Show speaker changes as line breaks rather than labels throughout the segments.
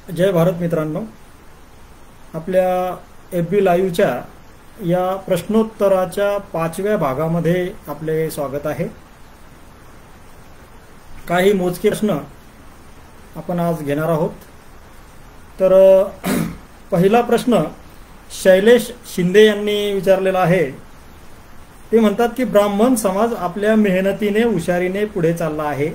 जय भारत मित्रांनो, आपल्या एफ बी लाईव्हच्या या प्रश्नोत्तराच्या 5व्या भागामध्ये आपले स्वागत आहे. काही मोजके प्रश्न आपण आज घेणार आहोत. तर पहिला प्रश्न शैलेश शिंदे यांनी विचारलेला आहे. ते म्हणतात की ब्राह्मण समाज आपल्या मेहनतीने हुशारीने पुढे चालला आहे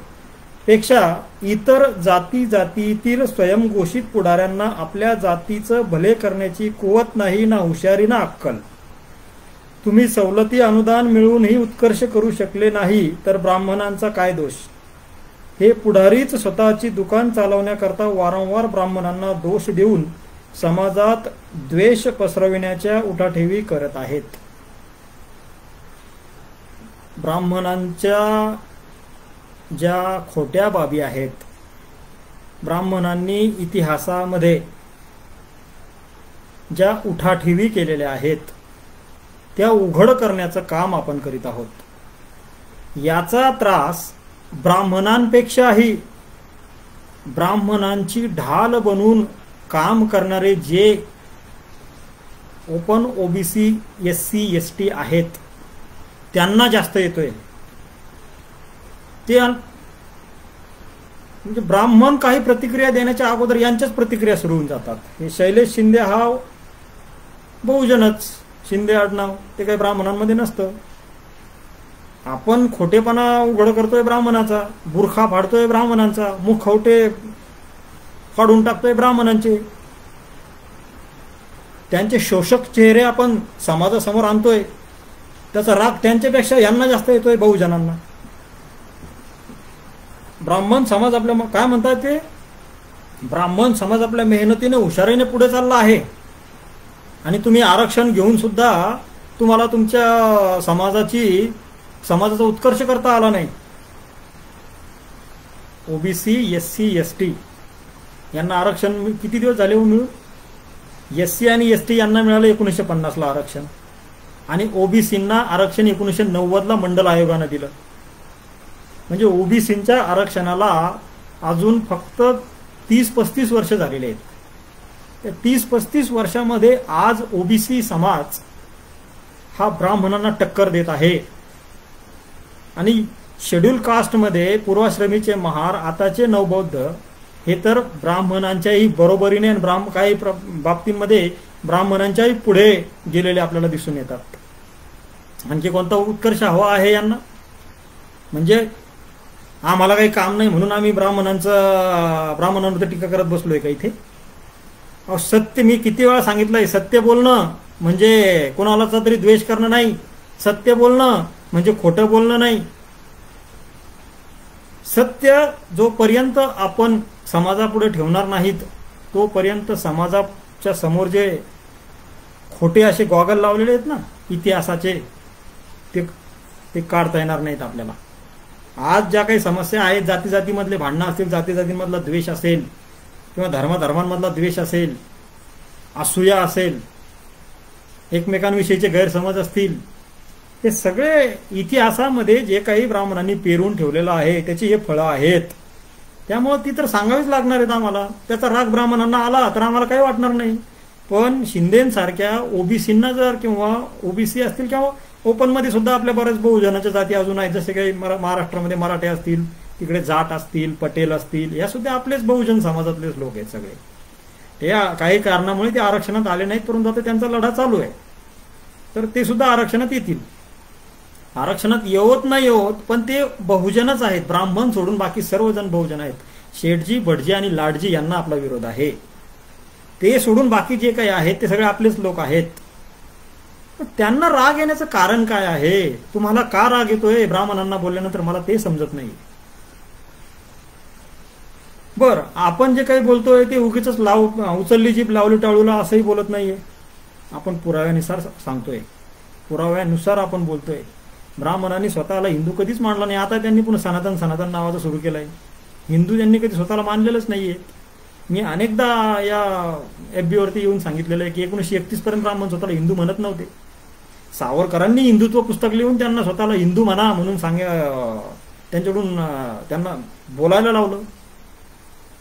पेक्षा इतर जातीतील स्वयंघोषित पुढाऱ्यांना आपल्या जातीचं भले करण्याची कुवत नाही, ना हुशारी ना अक्कल. तुम्ही सवलती अनुदान मिळूनही उत्कर्ष करू शकले नाही तर ब्राह्मणांचा काय दोष. हे पुढारीच स्वतःची दुकान चालवण्याकरता वारंवार ब्राह्मणांना दोष देऊन समाजात द्वेष पसरविण्याच्या उठाठेवी करत आहेत. ब्राह्मणांच्या ज्या खोट्या बाबी आहेत, ब्राह्मणांनी इतिहासामध्ये ज्या उठाठेवी केलेल्या आहेत त्या उघड करण्याचं काम आपण करीत आहोत. याचा त्रास ब्राह्मणांपेक्षाही ब्राह्मणांची ढाल बनून काम करणारे जे ओपन ओबीसी SC ST आहेत त्यांना जास्त येतोय. ते म्हणजे ब्राह्मण काही प्रतिक्रिया देण्याच्या अगोदर यांच्याच प्रतिक्रिया सुरू होऊन जातात. हे शैलेश शिंदे हा बहुजनच, शिंदे आडनाव, ते काही ब्राह्मणांमध्ये नसतं. आपण खोटेपणा उघड करतोय ब्राह्मणाचा, बुरखा फाडतोय ब्राह्मणांचा, मुखवटे फाडून टाकतोय ब्राह्मणांचे, त्यांचे शोषक चेहरे आपण समाजासमोर आणतोय. त्याचा राग त्यांच्यापेक्षा यांना जास्त येतोय, बहुजनांना. ब्राह्मण समाज आपल्या काय म्हणतात ते, ब्राह्मण समाज आपल्या मेहनतीने हुशारीने पुढे चालला आहे आणि तुम्ही आरक्षण घेऊन सुद्धा तुम्हाला तुमच्या समाजाचा उत्कर्ष करता आला नाही. ओबीसी SC ST यांना आरक्षण किती दिवस झाले मिळून. SC आणि ST यांना मिळालं 1950 ला आरक्षण आणि ओबीसींना आरक्षण 1990 ला मंडल आयोगानं दिलं. म्हणजे ओबीसींच्या आरक्षणाला अजून फक्त 30-35 वर्ष झालेले आहेत. त्या 30-35 वर्षामध्ये आज ओबीसी समाज हा ब्राह्मणांना टक्कर देत आहे. आणि शेड्यूल कास्टमध्ये पूर्वाश्रमीचे महार, आताचे नवबौद्ध हे तर ब्राह्मणांच्याही बरोबरीने काही बाबतींमध्ये ब्राह्मणांच्याही पुढे गेलेले आपल्याला दिसून येतात. आणखी कोणता उत्कर्ष हवा आहे यांना. म्हणजे आम्हाला काही काम नाही म्हणून आम्ही ब्राह्मणांवर टीका करत बसलोय का इथे. सत्य मी किती वेळा सांगितलंय, सत्य बोलणं म्हणजे कोणालाचा तरी द्वेष करणं नाही. सत्य बोलणं म्हणजे खोटं बोलणं नाही. सत्य जोपर्यंत आपण समाजापुढे ठेवणार नाहीत तोपर्यंत समाजाच्या समोर जे खोटे असे गॉगल लावलेले आहेत ना इतिहासाचे, ते काढता येणार नाहीत आपल्याला. आज ज्या काही समस्या आहेत, जातीमधले भांडणं असतील, जातीमधला द्वेष असेल किंवा धर्मांमधला द्वेष असेल, असूया असेल, एकमेकांविषयीचे गैरसमज असतील, हे सगळे इतिहासामध्ये जे काही ब्राह्मणांनी पेरून ठेवलेलं आहे त्याची हे फळं आहेत. त्यामुळे ती तर सांगावीच लागणार आहेत आम्हाला. त्याचा राग ब्राह्मणांना आला तर आम्हाला काही वाटणार नाही. पण शिंदेसारख्या ओबीसींना जर, किंवा ओबीसी असतील किंवा ओपन मध्ये सुद्धा आपल्या बऱ्याच बहुजनाच्या जाती अजून आहेत, जसे काही महाराष्ट्रामध्ये मराठे असतील, तिकडे जाट असतील, पटेल असतील, या सुद्धा आपलेच बहुजन समाजातलेच लोक आहेत सगळे. ते काही कारणामुळे ते आरक्षणात आले नाहीत, परंतु आता त्यांचा लढा चालू आहे. तर ते सुद्धा आरक्षणात येतील. आरक्षणात येवत नाही येवत, पण ते बहुजनच आहेत. ब्राह्मण सोडून बाकी सर्वजण बहुजन आहेत. शेठजी, भटजी आणि लाडजी यांना आपला विरोध आहे. ते सोडून बाकी जे काही आहेत ते सगळे आपलेच लोक आहेत. त्यांना राग येण्याचं कारण काय आहे. तुम्हाला का राग येतोय ब्राह्मणांना बोलल्यानंतर, मला ते समजत नाही. बर, आपण जे काही बोलतोय ते उगीच उचलली जीभ लावली टाळूला असंही बोलत नाहीये. आपण पुराव्यानुसार सांगतोय, पुराव्यानुसार आपण बोलतोय. ब्राह्मणांनी स्वतःला हिंदू कधीच मानला नाही. आता त्यांनी पुन्हा सनातन नावाचं सुरू केलंय. हिंदू त्यांनी कधी स्वतःला मानलेलंच नाहीये. मी अनेकदा या FB वरती येऊन सांगितलेलं आहे की 1931 पर्यंत ब्राह्मण स्वतःला हिंदू म्हणत नव्हते. सावरकरांनी हिंदुत्व पुस्तक लिहून त्यांना स्वतःला हिंदू म्हणा म्हणून त्यांच्याकडून त्यांना बोलायला लावलं,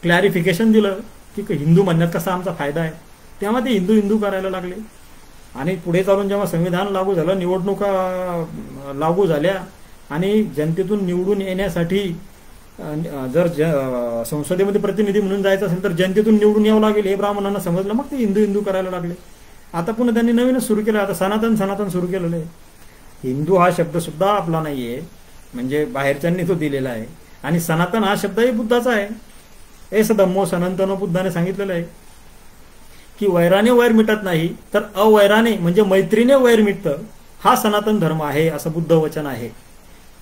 क्लॅरिफिकेशन दिलं की हिंदू म्हणण्यात कसा आमचा फायदा आहे, तेव्हा ते हिंदू हिंदू करायला लागले. आणि पुढे चालून जेव्हा संविधान लागू झालं, निवडणुका लागू झाल्या आणि जनतेतून निवडून येण्यासाठी जर संसदेमध्ये प्रतिनिधी म्हणून जायचं असेल तर जनतेतून निवडून यावं लागेल हे ब्राह्मणांना समजलं. मग ते हिंदू हिंदू करायला लागले. आता पुन्हा त्यांनी नवीनच सुरू केलं, आता सनातन सनातन सुरू केलेलं आहे. हिंदू हा शब्द सुद्धा आपला नाहीये, म्हणजे बाहेरच्यांनी तो दिलेला आहे. आणि सनातन हा शब्दही बुद्धाचा आहे. एस धम्मो सनातनो बुद्धाने सांगितलेलं आहे की वैराने वैर मिटत नाही, तर अवैराने म्हणजे मैत्रीने वैर मिटतं, हा सनातन धर्म आहे असं बुद्ध वचन आहे.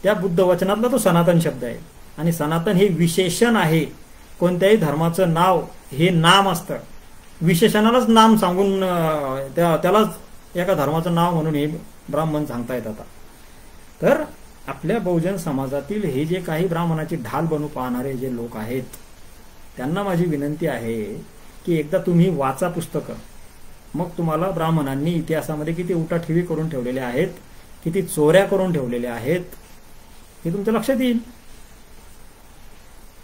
त्या बुद्ध वचनातला तो सनातन शब्द आहे. आणि सनातन हे विशेषण आहे. कोणत्याही धर्माचं नाव हे नाम असतं, विशेषणालाच नाम सांगून त्यालाच एका धर्माचं नाव म्हणून हे ब्राह्मण सांगतायत. आता तर आपल्या बहुजन समाजातील हे जे काही ब्राह्मणाची ढाल बनू पाहणारे जे लोक आहेत, त्यांना माझी विनंती आहे की एकदा तुम्ही वाचा पुस्तकं. मग तुम्हाला ब्राह्मणांनी इतिहासामध्ये किती उठाठेवी करून ठेवलेल्या आहेत, किती चोऱ्या करून ठेवलेल्या आहेत, हे तुमच्या लक्षात येईल.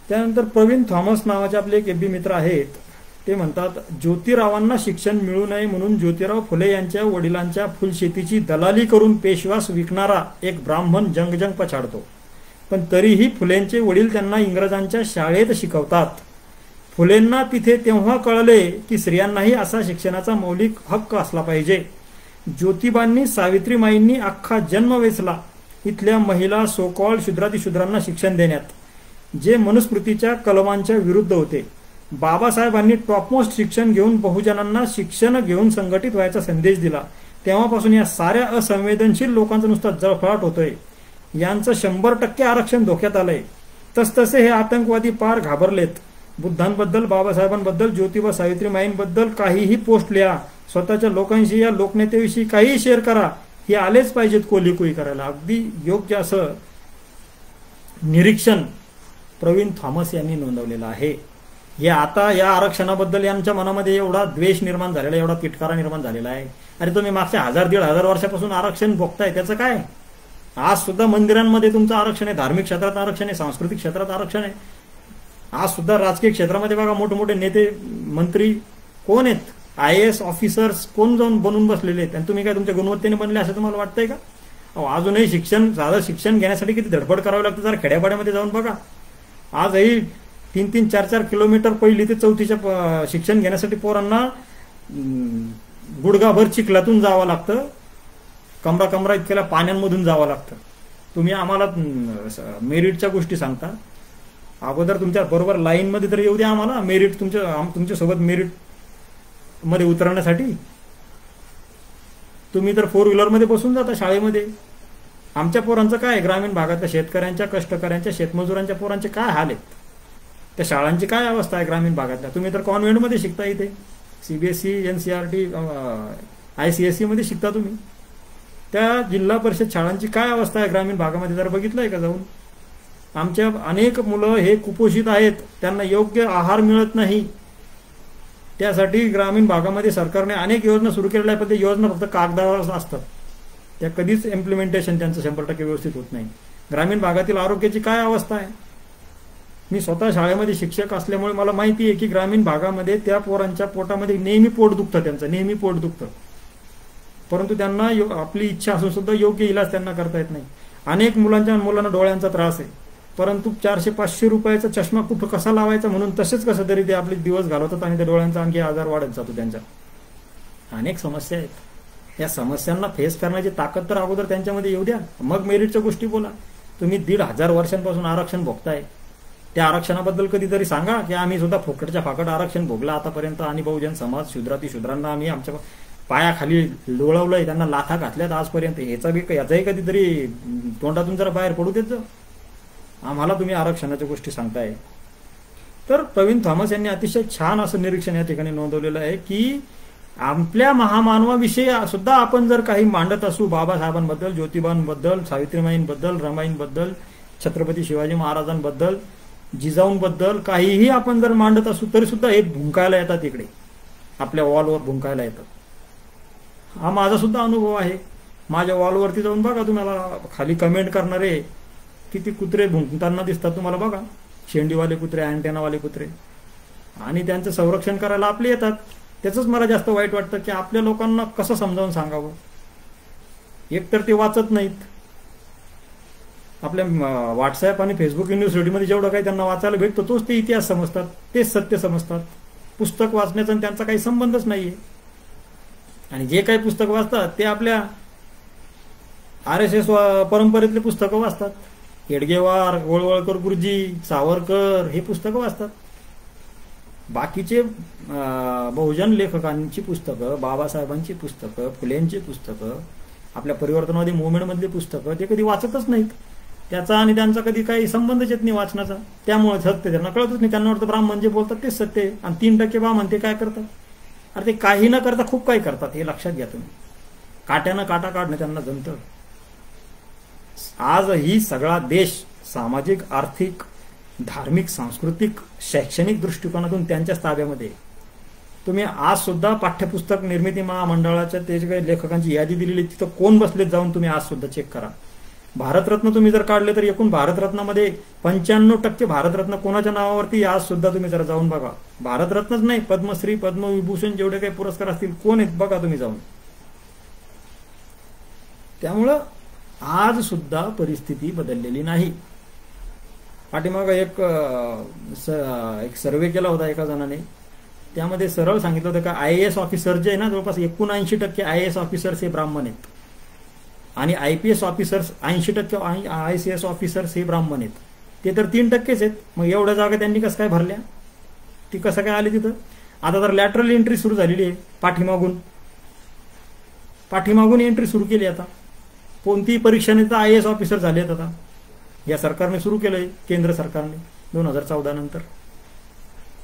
त्यानंतर प्रवीण थॉमस नावाचे आपले एक एबी मित्र आहेत. ते म्हणतात, ज्योतिरावांना शिक्षण मिळू नये म्हणून ज्योतिराव फुले यांच्या वडिलांच्या फुलशेतीची दलाली करून पेशवास विकणारा एक ब्राह्मण जंगजंग पछाडतो. पण तरीही फुलेंचे वडील त्यांना इंग्रजांच्या शाळेत शिकवतात. फुलेंना तिथे तेव्हा कळले की स्त्रियांनाही असा शिक्षणाचा मौलिक हक्क असला पाहिजे. ज्योतिबांनी सावित्रीमाईंनी अख्खा जन्म वेचला इथल्या महिला सोकॉल शूद्रातिशूद्रांना शिक्षण देण्यात, जे मनुस्मृतीच्या कलमांच्या विरुद्ध होते. बाबासाहेबांनी टॉपमोस्ट शिक्षण घेऊन बहुजनांना शिक्षण घेऊन संघटित व्हायचा संदेश दिला. तेव्हापासून या साऱ्या असंवेदनशील लोकांचा नुसता जळफळाट होतोय. यांचं 100% आरक्षण धोक्यात आलंय. तसतसे हे आतंकवादी पार घाबरलेत. बुद्धांबद्दल, बाबासाहेबांबद्दल, ज्योतिबा सावित्रीमाईंबद्दल काहीही पोस्ट लिहा. स्वतःच्या लोकांशी या लोकनेतेविषयी काहीही शेअर करा. हे आलेच पाहिजेत कोलीकोई करायला. अगदी योग्य असं निरीक्षण प्रवीण थॉमस यांनी नोंदवलेलं आहे. हे आता या आरक्षणाबद्दल यांच्या मनामध्ये एवढा द्वेष निर्माण झालेला, एवढा तिटकारा निर्माण झालेला आहे. अरे तुम्ही मागच्या 1000-1500 वर्षापासून आरक्षण भोगताय, त्याचं काय? आज सुद्धा मंदिरांमध्ये तुमचं आरक्षण आहे, धार्मिक क्षेत्रात आरक्षण आहे, सांस्कृतिक क्षेत्रात आरक्षण आहे. आज सुद्धा राजकीय क्षेत्रामध्ये बघा, मोठमोठे नेते मंत्री कोण आहेत, IAS ऑफिसर्स कोण जाऊन बनून बसलेले आहेत. आणि तुम्ही काय तुमच्या गुणवत्तेने बनले असं तुम्हाला वाटतंय का? अजूनही साधं शिक्षण घेण्यासाठी किती धडपड करावी लागते. जरा खेड्यापाड्यामध्ये जाऊन बघा. आजही 3-3, 4-4 किलोमीटर पहिली ते चौथीच्या शिक्षण घेण्यासाठी पोरांना गुडघाभर चिखलातून जावं लागतं, कमरा इतक्याला पाण्यांमधून जावं लागतं. तुम्ही आम्हाला मेरिटच्या गोष्टी सांगता. अगोदर तुमच्या बरोबर लाईनमध्ये तर येऊ द्या आम्हाला मेरिट, तुमच्यासोबत मेरिट मध्ये उतरण्यासाठी. तुम्ही तर 4 व्हीलरमध्ये बसून जाता शाळेमध्ये. आमच्या पोरांचं काय? ग्रामीण भागातल्या शेतकऱ्यांच्या, कष्टकऱ्यांच्या, शेतमजुरांच्या पोरांचे काय हाल आहेत? त्या शाळांची काय अवस्था आहे ग्रामीण भागातल्या? तुम्ही तर कॉन्व्हेंटमध्ये शिकता, इथे CBSE, NCERT, ICSE मध्ये शिकता तुम्ही. त्या जिल्हा परिषद शाळांची काय अवस्था आहे ग्रामीण भागामध्ये जर बघितलंय का जाऊन? आमच्या अनेक मुलं हे कुपोषित आहेत, त्यांना योग्य आहार मिळत नाही. त्यासाठी ग्रामीण भागामध्ये सरकारने अनेक योजना सुरू केलेल्या आहेत, पण ते योजना फक्त कागदावर असतात. त्या कधीच इम्प्लिमेंटेशन त्यांचं 100% व्यवस्थित होत नाही. ग्रामीण भागातील आरोग्याची काय अवस्था आहे? मी स्वतः शाळेमध्ये शिक्षक असल्यामुळे मला माहिती आहे की ग्रामीण भागामध्ये त्या पोरांच्या पोटामध्ये नेहमी पोट दुखतं, त्यांचं नेहमी पोट दुखतं. परंतु त्यांना आपली इच्छा असून सुद्धा योग्य इलाज त्यांना करता येत नाही. अनेक मुलांना डोळ्यांचा त्रास आहे, परंतु 400-500 रुपयाचा चष्मा कुठं कसा लावायचा म्हणून तसेच कसं तरी ते आपले दिवस घालवतात आणि त्या डोळ्यांचा आणखी आजार वाढत जातो त्यांच्या. अनेक समस्या आहेत. या समस्यांना फेस करण्याची ताकद तर अगोदर त्यांच्यामध्ये येऊ द्या, मग मेरिटच्या गोष्टी बोला. तुम्ही 1,500 वर्षांपासून आरक्षण भोगताय. त्या आरक्षणाबद्दल कधीतरी सांगा की आम्ही सुद्धा फोकटच्या फाकट आरक्षण भोगलं आतापर्यंत आणि बहुजन समाज शूद्रांना आम्ही आमच्या पायाखाली लोळवलंय, त्यांना लाथा घातल्यात आजपर्यंत. याचाही कधीतरी तोंडातून जरा बाहेर पडू देत. आम्हाला तुम्ही आरक्षणाच्या गोष्टी सांगताय. तर प्रवीण थॉमस यांनी अतिशय छान असं निरीक्षण या ठिकाणी नोंदवलेलं आहे की आपल्या महामानवाविषयी सुद्धा आपण जर काही मांडत असू, बाबासाहेबांबद्दल, ज्योतिबांबद्दल, सावित्रीमाईंबद्दल, रमाईंबद्दल, छत्रपती शिवाजी महाराजांबद्दल, जिजाऊंबद्दल काहीही आपण जर मांडत असू तरी सुद्धा हे भुंकायला येतात, इकडे आपल्या वॉलवर भुंकायला येतात. हा माझा सुद्धा अनुभव आहे. माझ्या वॉलवरती जाऊन बघा, तुम्हाला खाली कमेंट करणारे किती कुत्रे भुंकताना दिसतात तुम्हाला. बघा, शेंडीवाले कुत्रे, अँटेनावाले कुत्रे. आणि त्यांचं संरक्षण करायला आपले येतात. त्याचंच मला जास्त वाईट वाटतं की आपल्या लोकांना कसं समजावून सांगावं. एकतर ते वाचत नाहीत. आपल्या व्हॉट्सअप आणि फेसबुक युनिव्हर्सिटीमध्ये जेवढं काही त्यांना वाचायला भेटतो तोच ते इतिहास समजतात, तेच सत्य समजतात. पुस्तक वाचण्याचा आणि त्यांचा काही संबंधच नाहीये. आणि जे काही पुस्तक वाचतात ते आपल्या RSS परंपरेतले पुस्तकं वाचतात. हेडगेवार, गोळवळकर गुरुजी, सावरकर हे पुस्तकं वाचतात. बाकीचे बहुजन लेखकांची पुस्तकं, बाबासाहेबांची पुस्तकं, फुलेंची पुस्तकं, आपल्या परिवर्तनवादी मुवमेंटमधली पुस्तकं ते कधी वाचतच नाहीत. त्याचा आणि त्यांचा कधी काही संबंधच येत नाही वाचनाचा. त्यामुळे सत्य त्यांना कळतच नाही. त्यांना वाटतं ब्राह्मण जे बोलतात तेच सत्य आहे. आणि 3% ब्राह्मण ते काय करतात? अरे ते काही न करता खूप काही करतात, हे लक्षात घ्या तुम्ही. काट्यानं काटा काढणं त्यांना जमतं. आजही सगळा देश सामाजिक, आर्थिक, धार्मिक, सांस्कृतिक, शैक्षणिक दृष्टिकोनातून त्यांच्याच ताब्यामध्ये. तुम्ही आज सुद्धा पाठ्यपुस्तक निर्मिती महामंडळाच्या ते जे काही लेखकांची यादी दिलेली तिथं कोण बसलेत जाऊन तुम्ही आज सुद्धा चेक करा. भारतरत्न तुम्ही जर काढले तर एकूण भारतरत्नामध्ये 95% भारतरत्न कोणाच्या नावावरती आज सुद्धा तुम्ही जरा जाऊन बघा. भारतरत्नच नाही, पद्मश्री, पद्मविभूषण जेवढे काही पुरस्कार असतील कोण आहेत बघा तुम्ही जाऊन. त्यामुळं आज सुद्धा परिस्थिती बदललेली नाही. पाठीमागं एक सर्वे केला होता एका जणाने. त्यामध्ये सरळ सांगितलं होतं का IAS ऑफिसर जे आहे ना, जवळपास 79% IAS ऑफिसर्स हे ब्राह्मण आहेत. आणि IPS ऑफिसर्स 80% ICS ऑफिसर्स हे ब्राह्मण आहेत. ते तर 3%च आहेत. मग एवढ्या जागा त्यांनी कसं काय भरल्या? ती कसं काय आली तिथं? आता तर लॅटरल एंट्री सुरू झालेली आहे. पाठीमागून एंट्री सुरू केली. आता कोणतीही परीक्षा नाही तर IAS ऑफिसर झाले आहेत. आता या सरकारने सुरू केलंय, केंद्र सरकारने 2014 नंतर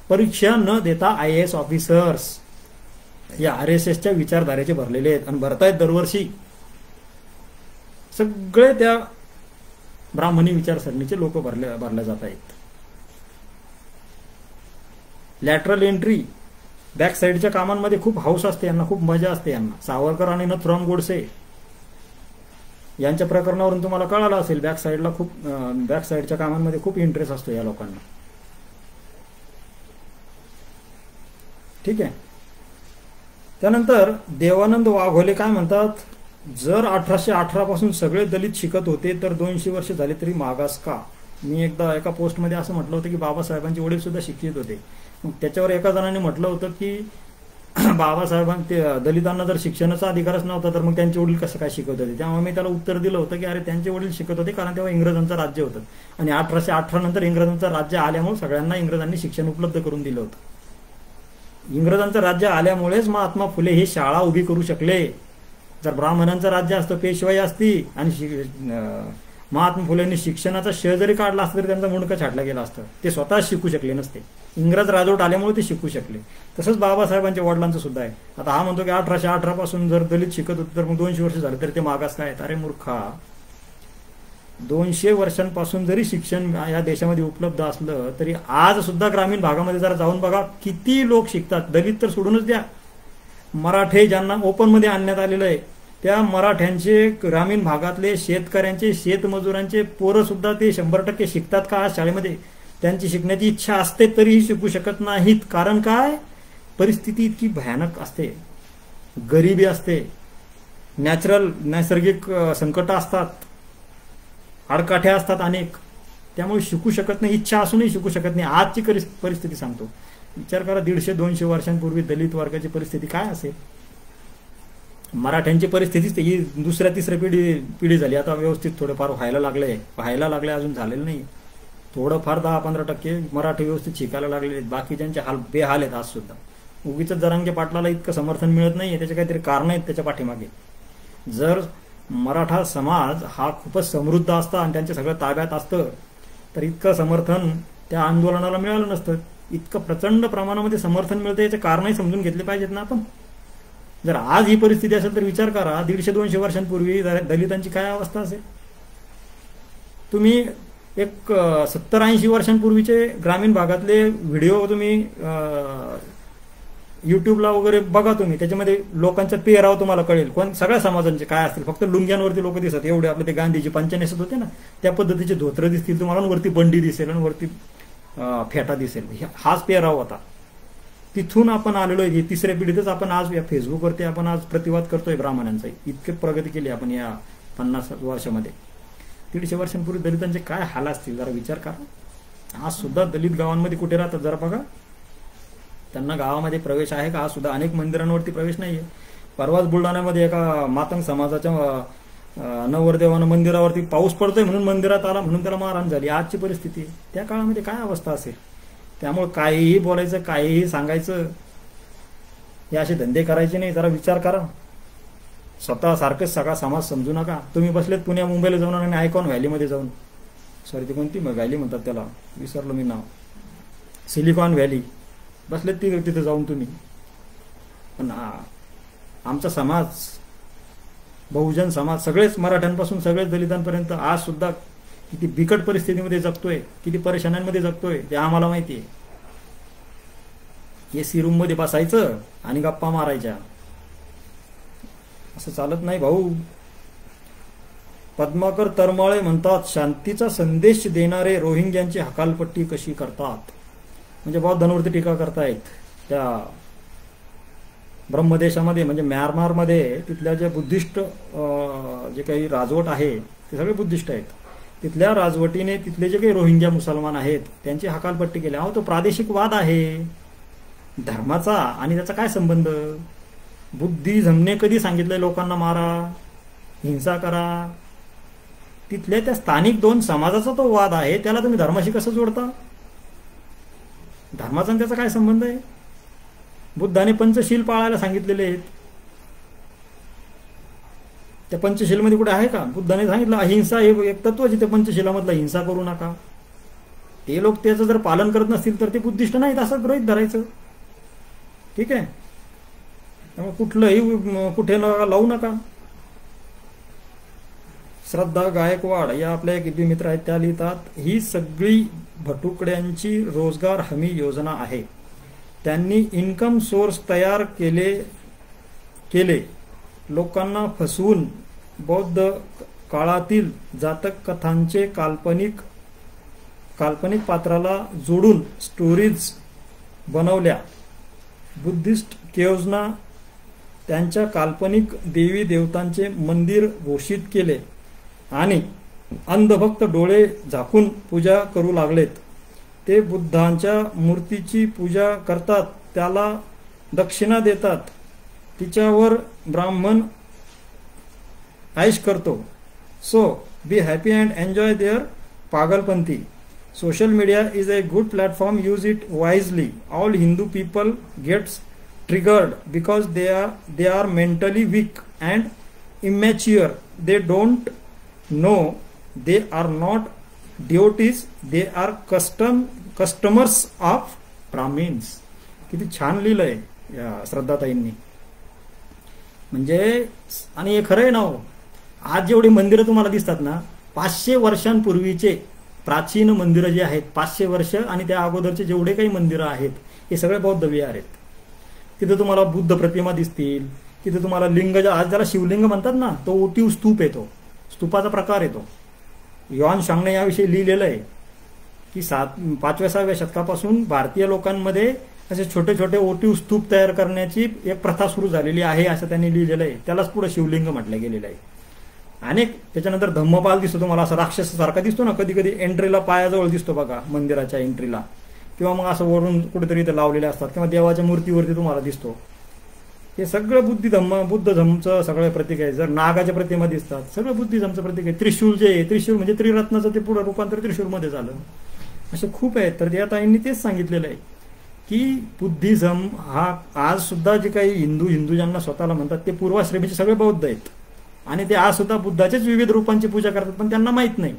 परीक्षा न देता IAS ऑफिसर्स या RSSच्या विचारधारेचे भरलेले आहेत आणि भरतायत दरवर्षी. सगळे त्या ब्राह्मणी विचारसरणीचे लोक भरल्या जात आहेत. लॅटरल एंट्री, बॅक साईडच्या कामांमध्ये खूप हौस असते यांना, खूप मजा असते यांना. सावरकर आणि नथुराम गोडसे यांच्या प्रकरणावरून तुम्हाला कळालं असेल, बॅक साईडच्या कामांमध्ये खूप इंटरेस्ट असतो या लोकांना. ठीक आहे. त्यानंतर देवानंद वाघोले काय म्हणतात, जर 1818 पासून सगळे दलित शिकत होते तर 200 वर्ष झाले तरी मागास का? मी एकदा एका पोस्टमध्ये असं म्हटलं होतं की बाबासाहेबांचे वडील सुद्धा शिक्षित होते. मग त्याच्यावर एका जणाने म्हटलं होतं की बाबासाहेबांचे दलितांना जर शिक्षणाचा अधिकारच नव्हता तर मग त्यांचे वडील कसं काय शिकवत होते? त्यामुळे मी त्याला उत्तर दिलं होतं की अरे त्यांचे वडील शिकत होते कारण तेव्हा इंग्रजांचं राज्य होतं आणि 1818 नंतर इंग्रजांचं राज्य आल्यामुळे सगळ्यांना इंग्रजांनी शिक्षण उपलब्ध करून दिलं होतं. इंग्रजांचं राज्य आल्यामुळेच महात्मा फुले ही शाळा उभी करू शकले. जर ब्राह्मणांचं राज्य असतं, पेशवाई असती आणि महात्मा फुलेंनी शिक्षणाचा श्रेय जरी काढला असता तरी त्यांचा मुंडकं छाटला गेला असतं. ते स्वतः शिकू शकले नसते. इंग्रज राजवट आल्यामुळे ते शिकू शकले. तसंच बाबासाहेबांच्या वडिलांचं सुद्धा आहे. आता हा म्हणतो की 1818 पासून जर दलित शिकत होते तर मग 200 वर्ष झाले तरी ते मागास काय? अरे मूर्खा, 200 वर्षांपासून जरी शिक्षण या देशामध्ये उपलब्ध असलं तरी आज सुद्धा ग्रामीण भागामध्ये जरा जाऊन बघा किती लोक शिकतात. दलित तर सोडूनच द्या, मराठे ज्यांना ओपनमध्ये आणण्यात आलेलं आहे त्या मराठ्यांचे, ग्रामीण भागातले शेतकऱ्यांचे, शेतमजुरांचे पोरं सुद्धा ते 100% शिकतात का आज शाळेमध्ये? त्यांची शिकण्याची इच्छा असते तरीही शिकू शकत नाहीत. कारण काय? परिस्थिती इतकी भयानक असते, गरिबी असते, नैसर्गिक संकट असतात, आडकाठ्या असतात अनेक. त्यामुळे शिकू शकत नाही, इच्छा असूनही शिकू शकत नाही. आजची परिस्थिती सांगतो. विचार करा, 150-200 वर्षांपूर्वी दलित वर्गाची परिस्थिती काय असेल? मराठ्यांची परिस्थितीच ही दुसऱ्या तिसऱ्या पिढी झाली. आता व्यवस्थित थोडंफार व्हायला लागलंय, अजून झालेलं नाही. थोडंफार 10-15% मराठी व्यवस्थित शिकायला लागलेले आहेत. बाकीच्यांचे हाल बेहाल आहेत आज सुद्धा. उगीच जरांगे पाटलाला इतकं समर्थन मिळत नाहीये, त्याचे काहीतरी कारण आहेत त्याच्या पाठीमागे. जर मराठा समाज हा खूपच समृद्ध असता आणि त्यांच्या सगळं ताब्यात असतं तर इतकं समर्थन त्या आंदोलनाला मिळालं नसतं. इतकं प्रचंड प्रमाणामध्ये समर्थन मिळतं याचे कारणही समजून घेतले पाहिजेत ना आपण. जर आज ही परिस्थिती असेल तर विचार करा 150-200 वर्षांपूर्वी दलितांची काय अवस्था असेल? तुम्ही एक 70-80 वर्षांपूर्वीचे ग्रामीण भागातले व्हिडिओ तुम्ही युट्यूबला वगैरे बघा तुम्ही, त्याच्यामध्ये लोकांचा पेहराव तुम्हाला कळेल. सगळ्या समाजांचे काय असतील. फक्त लुंग्यांवरती लोक दिसत, एवढे आपले ते गांधीजी पंचनेसत होते ना त्या पद्धतीचे धोत्र दिसतील तुम्हाला, वरती बंडी दिसेल आणि वरती फेटा दिसेल. हाच पेहराव होता. तिथून आपण आलेलो आहे. तिसऱ्या पिढीतच आपण आज या फेसबुकवरती आपण आज प्रतिवाद करतोय ब्राह्मणांचा. इतकी प्रगती केली आपण या 50 वर्षामध्ये. 150 वर्षांपूर्वी दलितांचे काय हाल असतील जरा विचार करा. आज सुद्धा दलित गावांमध्ये कुठे राहतात जरा बघा. त्यांना गावामध्ये प्रवेश आहे का? आज सुद्धा अनेक मंदिरांवरती प्रवेश नाहीये. परवाच बुलढाण्यामध्ये एका मातंग समाजाच्या नवरदेवानं मंदिरावरती पाऊस पडतोय म्हणून मंदिरात आला म्हणून त्याला मारहाण झाली. आजची परिस्थिती. त्या काळामध्ये काय अवस्था असेल? त्यामुळे काहीही बोलायचं, काहीही सांगायचं, हे असे धंदे करायचे नाही. जरा विचार करा. स्वतः सारखंच सगळा समाज समजू नका. तुम्ही बसलेत पुण्या मुंबईला जाऊन आणि आयकॉन व्हॅलीमध्ये जाऊन, सॉरी ती कोणती व्हॅली म्हणतात त्याला, विसरलो मी नाव, सिलिकॉन व्हॅली, बसलेत तिथे जाऊन तुम्ही. पण आमचा समाज, बहुजन समाज, सगळेच मराठ्यांपासून सगळेच दलितांपर्यंत आज सुद्धा किती बिकट परिस्थितीमध्ये जगतोय, किती परेशान्यांमध्ये जगतोय ते आम्हाला माहिती आहे. एसी रूम मध्ये बसायचं आणि गप्पा मारायच्या. असं चालत नाही भाऊ. पद्माकर तरमाळे म्हणतात, शांतीचा संदेश देणारे रोहिंग्यांची हकालपट्टी कशी करतात. म्हणजे बौद्धांवरती टीका करतायत. त्या ब्रह्मदेशामध्ये म्हणजे म्यानमारमध्ये तिथल्या जे बुद्धिस्ट जे काही राजवट आहे ते सगळे बुद्धिस्ट आहेत. तिथल्या राजवटीने तिथले जे काही रोहिंग्या मुसलमान आहेत त्यांची हकालपट्टी केली. अहो तो प्रादेशिक वाद आहे धर्माचा, आणि त्याचा काय संबंध? बुद्धिझमने कधी सांगितलंय लोकांना मारा, हिंसा करा? तिथल्या त्या स्थानिक दोन समाजाचा तो वाद आहे, त्याला तुम्ही धर्माशी कसं जोडता? धर्माचा त्याचा काय संबंध आहे? बुद्धाने पंचशील पाळायला सांगितलेले आहेत. त्या पंचशीलमध्ये कुठे आहे का? बुद्धाने सांगितलं अहिंसा हे एक तत्वच आहे, त्या पंचशिलामधलं हिंसा करू नका. ते लोक त्याचं जर पालन करत नसतील तर ते बुद्धिस्ट नाहीत असं गृहीत धरायचं. ठीक आहे. त्यामुळे कुठलंही कुठे लावू नका. श्रद्धा गायकवाड या आपल्या एक मित्र आहेत, त्या लिहितात, ही सगळी भटुकड्यांची रोजगार हमी योजना आहे. त्यांनी इन्कम सोर्स तयार केले. लोकांना फसवून बौद्ध काळातील जातक कथांचे काल्पनिक पात्राला जोडून स्टोरीज बनवल्या. बुद्धिस्ट केव्जना त्यांच्या काल्पनिक देवी देवतांचे मंदिर घोषित केले आणि अंधभक्त डोळे झाकून पूजा करू लागलेत. ते बुद्धांच्या मूर्तीची पूजा करतात, त्याला दक्षिणा देतात, तिच्यावर ब्राह्मण ऐश करतो. So be happy and enjoy their पागलपंथी. Social media is a good platform, use it wisely. All Hindu people gets triggered because they are mentally weak and immature. They don't know they are not devotees, they are customers of Brahmins. किती छान लिहिलंय या श्रद्धाताईंनी. म्हणजे आणि हे खरं आहे ना. आज जेवढी मंदिरं तुम्हाला दिसतात ना, 500 वर्षांपूर्वीचे प्राचीन मंदिरं जे आहेत, 500 वर्ष आणि त्या अगोदरचे जेवढे काही मंदिरं आहेत हे सगळे बौद्ध विहार आहेत. तिथे तुम्हाला बुद्ध प्रतिमा दिसतील. तिथे तुम्हाला लिंग, आज ज्याला शिवलिंग म्हणतात ना, तो ओटीव स्तूप येतो, स्तूपाचा प्रकार येतो. युआन शांगने याविषयी लिहिलेलं आहे की 5व्या-6व्या शतकापासून भारतीय लोकांमध्ये असे छोटे छोटे ओटीव स्तूप तयार करण्याची एक प्रथा सुरू झालेली आहे असं त्यांनी लिहिलेलं आहे. त्यालाच पुढे शिवलिंग म्हटलं गेलेलं आहे. अनेक त्याच्यानंतर धम्मपाल दिसतो तुम्हाला, असा राक्षसासारखा दिसतो ना कधी कधी, एंट्रीला पायाजवळ दिसतो बघा मंदिराच्या एंट्रीला, किंवा मग असं वरून कुठेतरी इथे लावलेले असतात, किंवा देवाच्या मूर्तीवरती तुम्हाला दिसतो. हे सगळं बुद्धिझमचं सगळं प्रतीक आहे. जर नागाच्या प्रतिमा दिसतात, सगळं बुद्धिझमचं प्रतीक आहे. त्रिशूल जे आहे, त्रिशूल म्हणजे त्रिरत्नाचं ते पुढे रूपांतर त्रिशूलमध्ये झालं. असे खूप आहेत. तर त्या ताईंनी तेच सांगितलेलं आहे की बुद्धिझम हा आज सुद्धा जे काही हिंदू ज्यांना स्वतःला म्हणतात ते पूर्वाश्रमीचे सगळे बौद्ध आहेत, आणि ते आज सुद्धा बुद्धाचेच विविध रूपांची पूजा करतात, पण त्यांना माहीत नाही.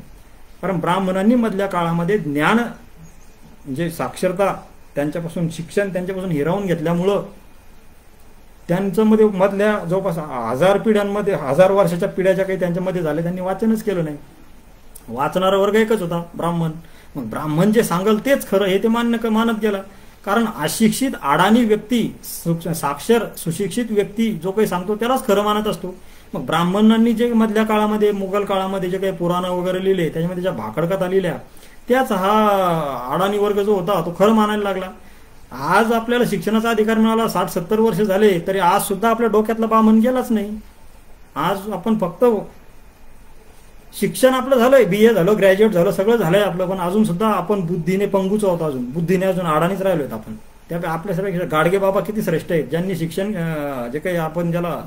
कारण ब्राह्मणांनी मधल्या काळामध्ये ज्ञान म्हणजे साक्षरता त्यांच्यापासून, शिक्षण त्यांच्यापासून हिरावून घेतल्यामुळं त्यांच्यामध्ये मधल्या जवळपास 1000 पिढ्यांमध्ये, 1000 वर्षाच्या पिढ्याच्या काही त्यांच्यामध्ये झाले, त्यांनी वाचनच केलं नाही. वाचणारा वर्ग एकच होता, ब्राह्मण. मग ब्राह्मण जे सांगल तेच खरं हे ते मानत गेला. कारण अशिक्षित अडाणी व्यक्ती, साक्षर सुशिक्षित व्यक्ती जो काही सांगतो त्यालाच खरं मानत असतो. मग ब्राह्मणांनी जे मधल्या काळामध्ये, मुघल काळामध्ये जे काही पुराण वगैरे लिहिले, त्याच्यामध्ये ज्या भाकडकथा लिहिल्या, त्याच हा अडाणी वर्ग जो होता तो खरं मानायला लागला. आज आपल्याला शिक्षणाचा अधिकार मिळाला, 60-70 वर्ष झाले, तरी आज सुद्धा आपल्या डोक्यातला बामण गेलाच नाही. आज आपण फक्त शिक्षण आपलं झालंय, BA झालं, ग्रॅज्युएट झालं, सगळं झालंय आपलं, पण अजून सुद्धा आपण बुद्धीने पंगूच आहोत, अजून बुद्धीने अजून अडाणीच राहिलोत आपण. त्या आपल्यासारखे गाडगे बाबा किती श्रेष्ठ आहेत, ज्यांनी शिक्षण जे काही आपण ज्याला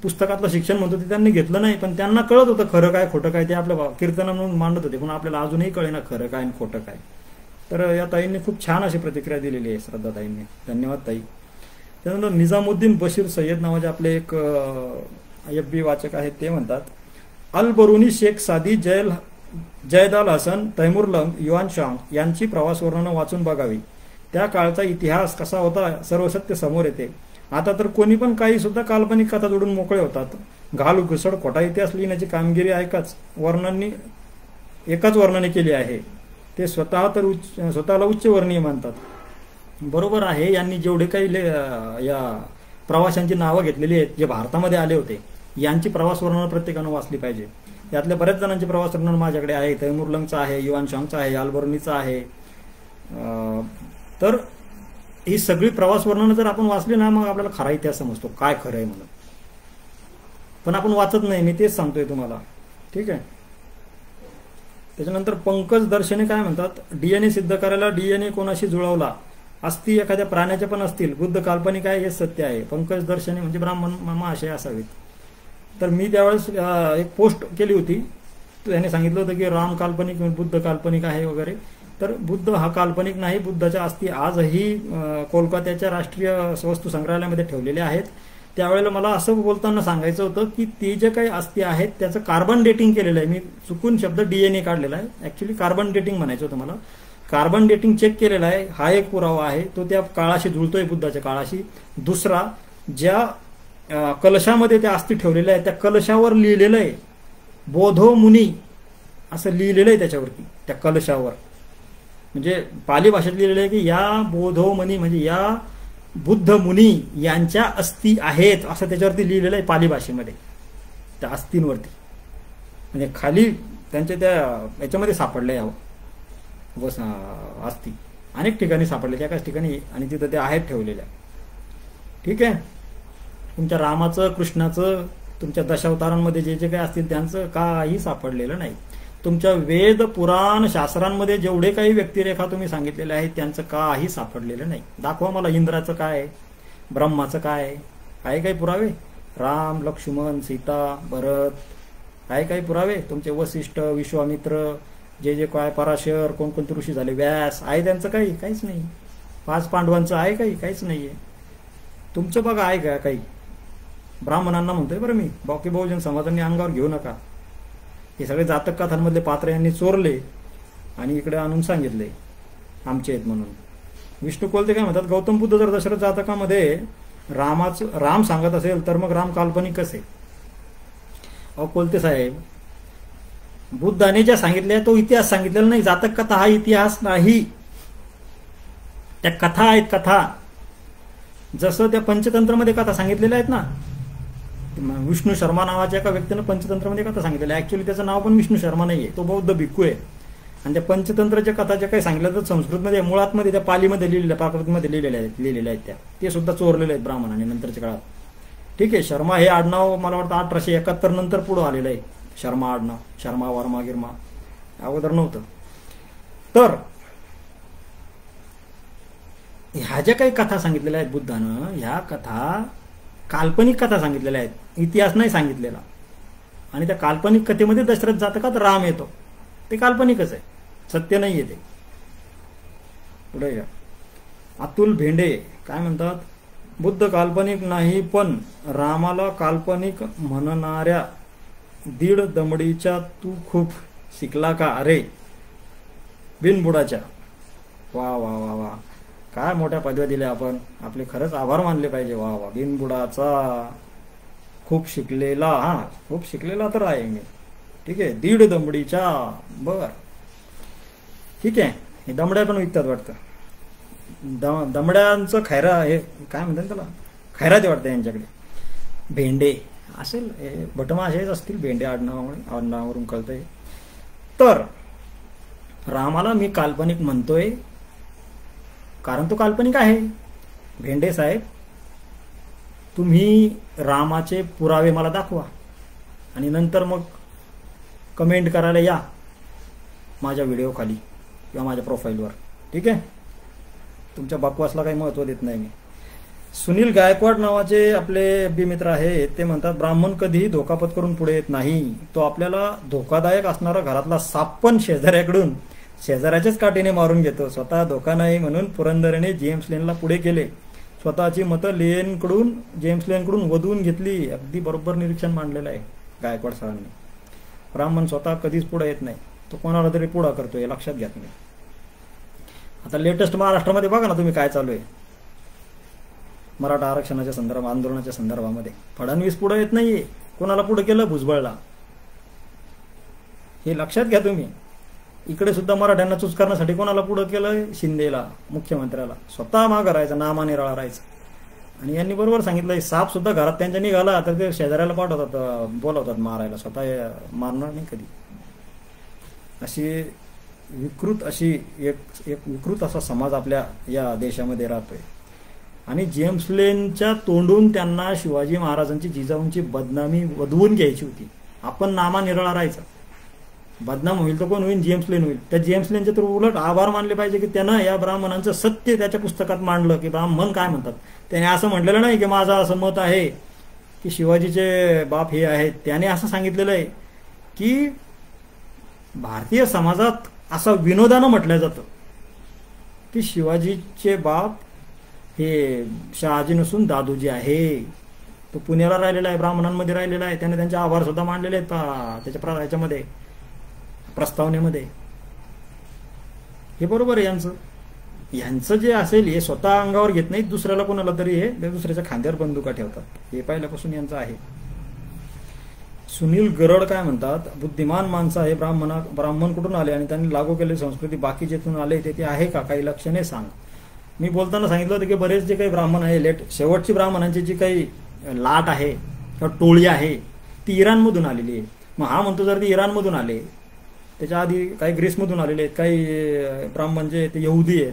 पुस्तकातलं शिक्षण म्हणतो ते त्यांनी घेतलं नाही, पण त्यांना कळत होतं खरं काय खोटं काय, ते आपल्या कीर्तना म्हणून मांडत होते, पण आपल्याला अजूनही कळेना खरं काय आणि खोटं काय. तर या ताईंनी खूप छान अशी प्रतिक्रिया दिलेली आहे, श्रद्धा ताईंनी, धन्यवाद ताई. त्यानंतर निजामुद्दीन बशीर सय्यद नावाचे आपले एक FB वाचक आहेत, ते म्हणतात, अल बरुनी, शेख सादी, जयदाल हसन, तैमूर लंग, युआन शांग यांची प्रवास वर्णनं वाचून बघावी. त्या काळचा इतिहास कसा होता सर्व सत्य समोर येते. आता तर कोणी पण काही सुद्धा काल्पनिक कथा जोडून मोकळे होतात. घाल घुसड खोटा इतिहास लिहिण्याची कामगिरी एकाच वर्णाने केली आहे. ते स्वतःला उच्च वर्णीय मानतात. बरोबर आहे. यांनी जेवढे काही या प्रवाशांची नावं घेतलेली आहेत जे भारतामध्ये आले होते, यांची प्रवास वर्णनं प्रत्येकानं वाचली पाहिजे. यातल्या बऱ्याच जणांची प्रवास वर्णन माझ्याकडे आहे. तैमूर लंगचं आहे, युआन शांगचं आहे, अल-बरुनीचं आहे. तर ही सगळी प्रवास वर्णनं जर आपण वाचली ना, मग आपल्याला खरा इतिहास समजतो, काय खरं आहे म्हणून. पण आपण वाचत नाही, मी तेच सांगतोय तुम्हाला. ठीक आहे. त्याच्यानंतर पंकज दर्शने काय म्हणतात, DNA सिद्ध करायला DNA कोणाशी जुळवला, अस्थी एखाद्या प्राण्याच्या पण असतील, बुद्ध काल्पनिक आहे हे सत्य आहे. पंकज दर्शने म्हणजे ब्राह्मण महाशय असावेत. तर मी त्यावेळेस एक पोस्ट केली होती, त्याने सांगितलं होतं की राम काल्पनिक, बुद्ध काल्पनिक आहे वगैरे. तर बुद्ध हा काल्पनिक नाही. बुद्धाच्या अस्थी आजही कोलकात्याच्या राष्ट्रीय वस्तू संग्रहालयामध्ये ठेवलेल्या आहेत. त्यावेळेला मला असं बोलताना सांगायचं होतं की ते जे काही अस्थी आहेत त्याचं कार्बन डेटिंग केलेलं आहे. मी चुकून शब्द DNA काढलेला आहे, ऍक्च्युली कार्बन डेटिंग म्हणायचं होतं मला. कार्बन डेटिंग चेक केलेला आहे, हा एक पुरावा आहे. तो त्या काळाशी जुळतोय, बुद्धाच्या काळाशी. दुसरा, ज्या कलशामध्ये त्या अस्थी ठेवलेल्या आहेत त्या कलशावर लिहिलेलं आहे बोधो मुनी असं लिहिलेलं आहे त्याच्यावरती, त्या कलशावर. म्हणजे पाली भाषेत लिहिलेलं आहे की या बोधो मुनी म्हणजे या बुद्ध मुनी यांच्या अस्थी आहेत असं त्याच्यावरती लिहिलेलं आहे पाली भाषेमध्ये, त्या अस्थींवरती. म्हणजे खाली त्यांच्या त्या याच्यामध्ये सापडले अस्थी अनेक ठिकाणी सापडले, एकाच ठिकाणी, आणि तिथं ते आहेत ठेवलेल्या. ठीक आहे. तुमच्या रामाचं, कृष्णाचं, तुमच्या दशावतारांमध्ये जे जे काही असतील त्यांचं काही सापडलेलं नाही. तुमच्या वेद पुराण शास्त्रांमध्ये जेवढे काही व्यक्तिरेखा तुम्ही सांगितलेले आहेत त्यांचं काही सापडलेलं नाही. दाखवा मला इंद्राचं काय, ब्रह्माचं काय, आहे काही पुरावे? राम, लक्ष्मण, सीता, भरत, आहे काही पुरावे? तुमचे वसिष्ठ, विश्वामित्र, जे जे काय पराशर, कोणकोणते ऋषी झाले, व्यास, आहे त्यांचं काही? काहीच नाही. 5 पांडवांचं आहे काही? काहीच नाहीये. तुमचं बघा आहे का काही? ब्राह्मणांना म्हणतोय बरं मी, बाकी बहुजन समाजांनी अंगावर घेऊ नका. हे सगळे जातक कथांमधले पात्र यांनी चोरले आणि इकडे आणून सांगितले आमचे आहेत म्हणून. विष्णू कोलते काय म्हणतात, गौतम बुद्ध जर दशरथ जातकामध्ये राम सांगत असेल तर मग राम काल्पनिक कसे? अहो कोलते साहेब, बुद्धाने ज्या सांगितल्या तो इतिहास सांगितलेला नाही. जातक कथा हा इतिहास नाही, त्या कथा आहेत, कथा. जसं त्या पंचतंत्रमध्ये कथा सांगितलेल्या आहेत ना, विष्णू शर्मा नावाच्या एका व्यक्तीनं पंचतंत्रमध्ये कथा सांगितलेल्या. ऍक्च्युली त्याचं नाव पण विष्णू शर्मा नाहीये, तो बौद्ध भिक्खू आहे. आणि त्या पंचतंत्राच्या कथा ज्या काही सांगितल्या तर संस्कृतमध्ये, मुळातमध्ये, त्या पालीमध्ये लिहिलेल्या, प्राकृतमध्ये लिहिलेल्या आहेत त्या, ते सुद्धा चोरलेले आहेत ब्राह्मणांनी नंतरच्या काळात. ठीक आहे. शर्मा हे आडनाव मला वाटतं 1871 नंतर पुढे आलेलं आहे. शर्मा आडनाव, शर्मा, वर्मा, गिर्मा, अगोदर नव्हतं. तर ह्या ज्या काही कथा सांगितलेल्या आहेत बुद्धानं, ह्या कथा काल्पनिक कथा सांगितलेल्या आहेत, इतिहास नाही सांगितलेला. आणि त्या काल्पनिक कथेमध्ये दशरथ जातकात राम येतो, ते काल्पनिकच आहे, सत्य नाही आहे ते. पुढे या. अतुल भेंडे काय म्हणतात, बुद्ध काल्पनिक नाही, पण रामाला काल्पनिक म्हणणाऱ्या दीड दमडीच्या तू खूप शिकला का? अरे बिनबुडाच्या. वा वा वा वा, काय मोठ्या पदव्या दिल्या आपण, आपले खरंच आभार मानले पाहिजे. वा वा, बिनबुडाचा खूप शिकलेला. हा, खूप शिकलेला तर आहे मी. ठीक आहे. दीड दमडीच्या. बर, ठीक आहे. हे दमड्या पण विकतात वाटतं. दमड्यांचं खैरा, हे काय म्हणतात त्याला, खैरात वाटतं यांच्याकडे. भेंडे असेल, भटमाशेच असतील, भेंडे आडनावावरून कळतंय. तर रामाला मी काल्पनिक म्हणतोय, कारण तो काल्पनिक आहे. भेंडे साहेब, तुम्ही रामाचे पुरावे मला दाखवा आणि नंतर मग कमेंट करायला या माझ्या व्हिडिओ खाली किंवा माझ्या प्रोफाईलवर. ठीक आहे, तुमच्या बकवासला काही महत्त्व देत नाही मी. सुनील गायकवाड नावाचे आपले बी मित्र आहेत, ते म्हणतात ब्राह्मण कधीही धोका पत्करून पुढे येत नाही. तो आपल्याला धोकादायक असणारा घरातला साप पण शेजाऱ्याकडून शेजाऱ्याच्याच काठीने मारून घेतो. स्वतः धोका नाही म्हणून पुरंदरेने जेम्स लेनला पुढे केले. स्वतःची मतं जेम्स लेनकडून वधवून घेतली. अगदी बरोबर निरीक्षण मांडलेलं आहे गायकवाड सरांनी. ब्राह्मण स्वतः कधीच पुढे येत नाही, तो कोणाला तरी पुढा करतो, हे लक्षात घ्या तुम्ही. आता लेटेस्ट महाराष्ट्रामध्ये बघा ना तुम्ही काय चालू आहे मराठा आरक्षणाच्या आंदोलनाच्या संदर्भामध्ये. फडणवीस पुढे येत नाहीये, कोणाला पुढे केलं? भुजबळला. हे लक्षात घ्या तुम्ही. इकडे सुद्धा मराठ्यांना चूज करण्यासाठी कोणाला पुढे केलं? शिंदेला, मुख्यमंत्र्याला. स्वतः मागं राहायचं, नामाने राहायचं. आणि यांनी बरोबर सांगितलं, साप सुद्धा घरात त्यांच्या निघाला तर ते शेजाऱ्याला पाठवतात, बोलवतात मारायला, स्वतः मारणार नाही कधी. अशी विकृत एक विकृत असा समाज आपल्या या देशामध्ये राहतोय. आणि जेम्स लेनच्या तोंडून त्यांना शिवाजी महाराजांची, जिजाऊंची बदनामी वधवून घ्यायची होती. आपण नामा निराळा राहायचा. बदनाम होईल तर कोण होईल? जेम्स लेन होईल. त्या जेम्स लेनचे तर उलट आभार मानले पाहिजे की त्यानं या ब्राह्मणांचं सत्य त्याच्या पुस्तकात मांडलं की ब्राह्मण काय म्हणतात. त्याने असं म्हटलेलं नाही की माझं असं मत आहे की शिवाजीचे बाप हे आहेत. त्याने असं सांगितलेलं आहे की भारतीय समाजात असं विनोदानं म्हटलं जातं की शिवाजीचे बाप हे शहाजी नसून दादोजी आहे. तो पुण्याला राहिलेला आहे, ब्राह्मणांमध्ये राहिलेला आहे. त्याने त्यांचे आभार सुद्धा मांडलेले आहेत त्याच्या याच्यामध्ये प्रस्तावनेमध्ये. हे बरोबर आहे यांचं जे असेल हे स्वतः अंगावर घेत नाहीत, दुसऱ्याला कोणाला तरी हे दुसऱ्याच्या खांद्यावर बंदुका ठेवतात. हे पहिल्यापासून यांचं आहे. सुनील गरड काय म्हणतात, बुद्धिमान माणसं आहे. ब्राह्मण कुठून आले आणि त्यांनी लागू केलेली संस्कृती बाकी जेथून आले ते आहे का? काही लक्षणे सांग. मी बोलताना सांगितलं होतं की बरेच जे काही ब्राह्मण आहे, शेवटची ब्राह्मणांची जी काही लाट आहे किंवा टोळी आहे ती इराणमधून आलेली आहे. मग हा म्हणतो जर ती इराणमधून आले, त्याच्या आधी काही ग्रीसमधून आलेले आहेत, काही ब्राह्मण जे ते यहुदी आहेत,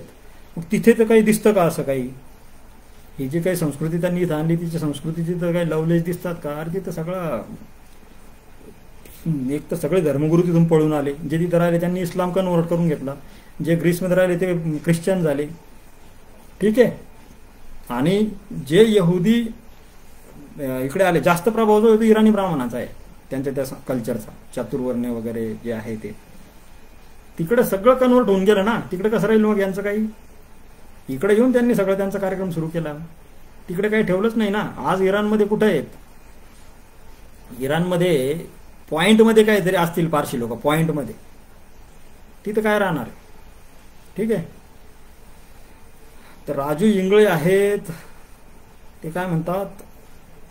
मग तिथे तर काही दिसतं का असं काही? ही जी काही संस्कृती त्यांनी इथं आणली तिच्या संस्कृतीची तर काही लवलेज दिसतात का? अरे तिथं सगळं एक तर सगळे धर्मगुरू तिथून पळून आले. जे तिथं राहिले त्यांनी इस्लाम कन्वर्ट करून घेतला. जे ग्रीसमध्ये राहिले ते ख्रिश्चन झाले. ठीक आहे. आणि जे यहुदी इकडे आले, जास्त प्रभाव जो इराणी ब्राह्मणाचा आहे, त्यांच्या त्या कल्चरचा, चातुर्वर्ण्य वगैरे जे आहे ते तिकडे सगळं कन्वर्ट होऊन गेलं ना. तिकडे कसं राहील मग यांचं काही? इकडे येऊन त्यांनी सगळं त्यांचा कार्यक्रम सुरू केला. तिकडे काही ठेवलंच नाही ना. आज इराणमध्ये कुठे आहेत? इराणमध्ये पॉइंटमध्ये काहीतरी असतील पारशी लोक, पॉइंटमध्ये. तिथं काय राहणार? ठीक आहे. तर राजू इंगळे आहेत, ते काय म्हणतात,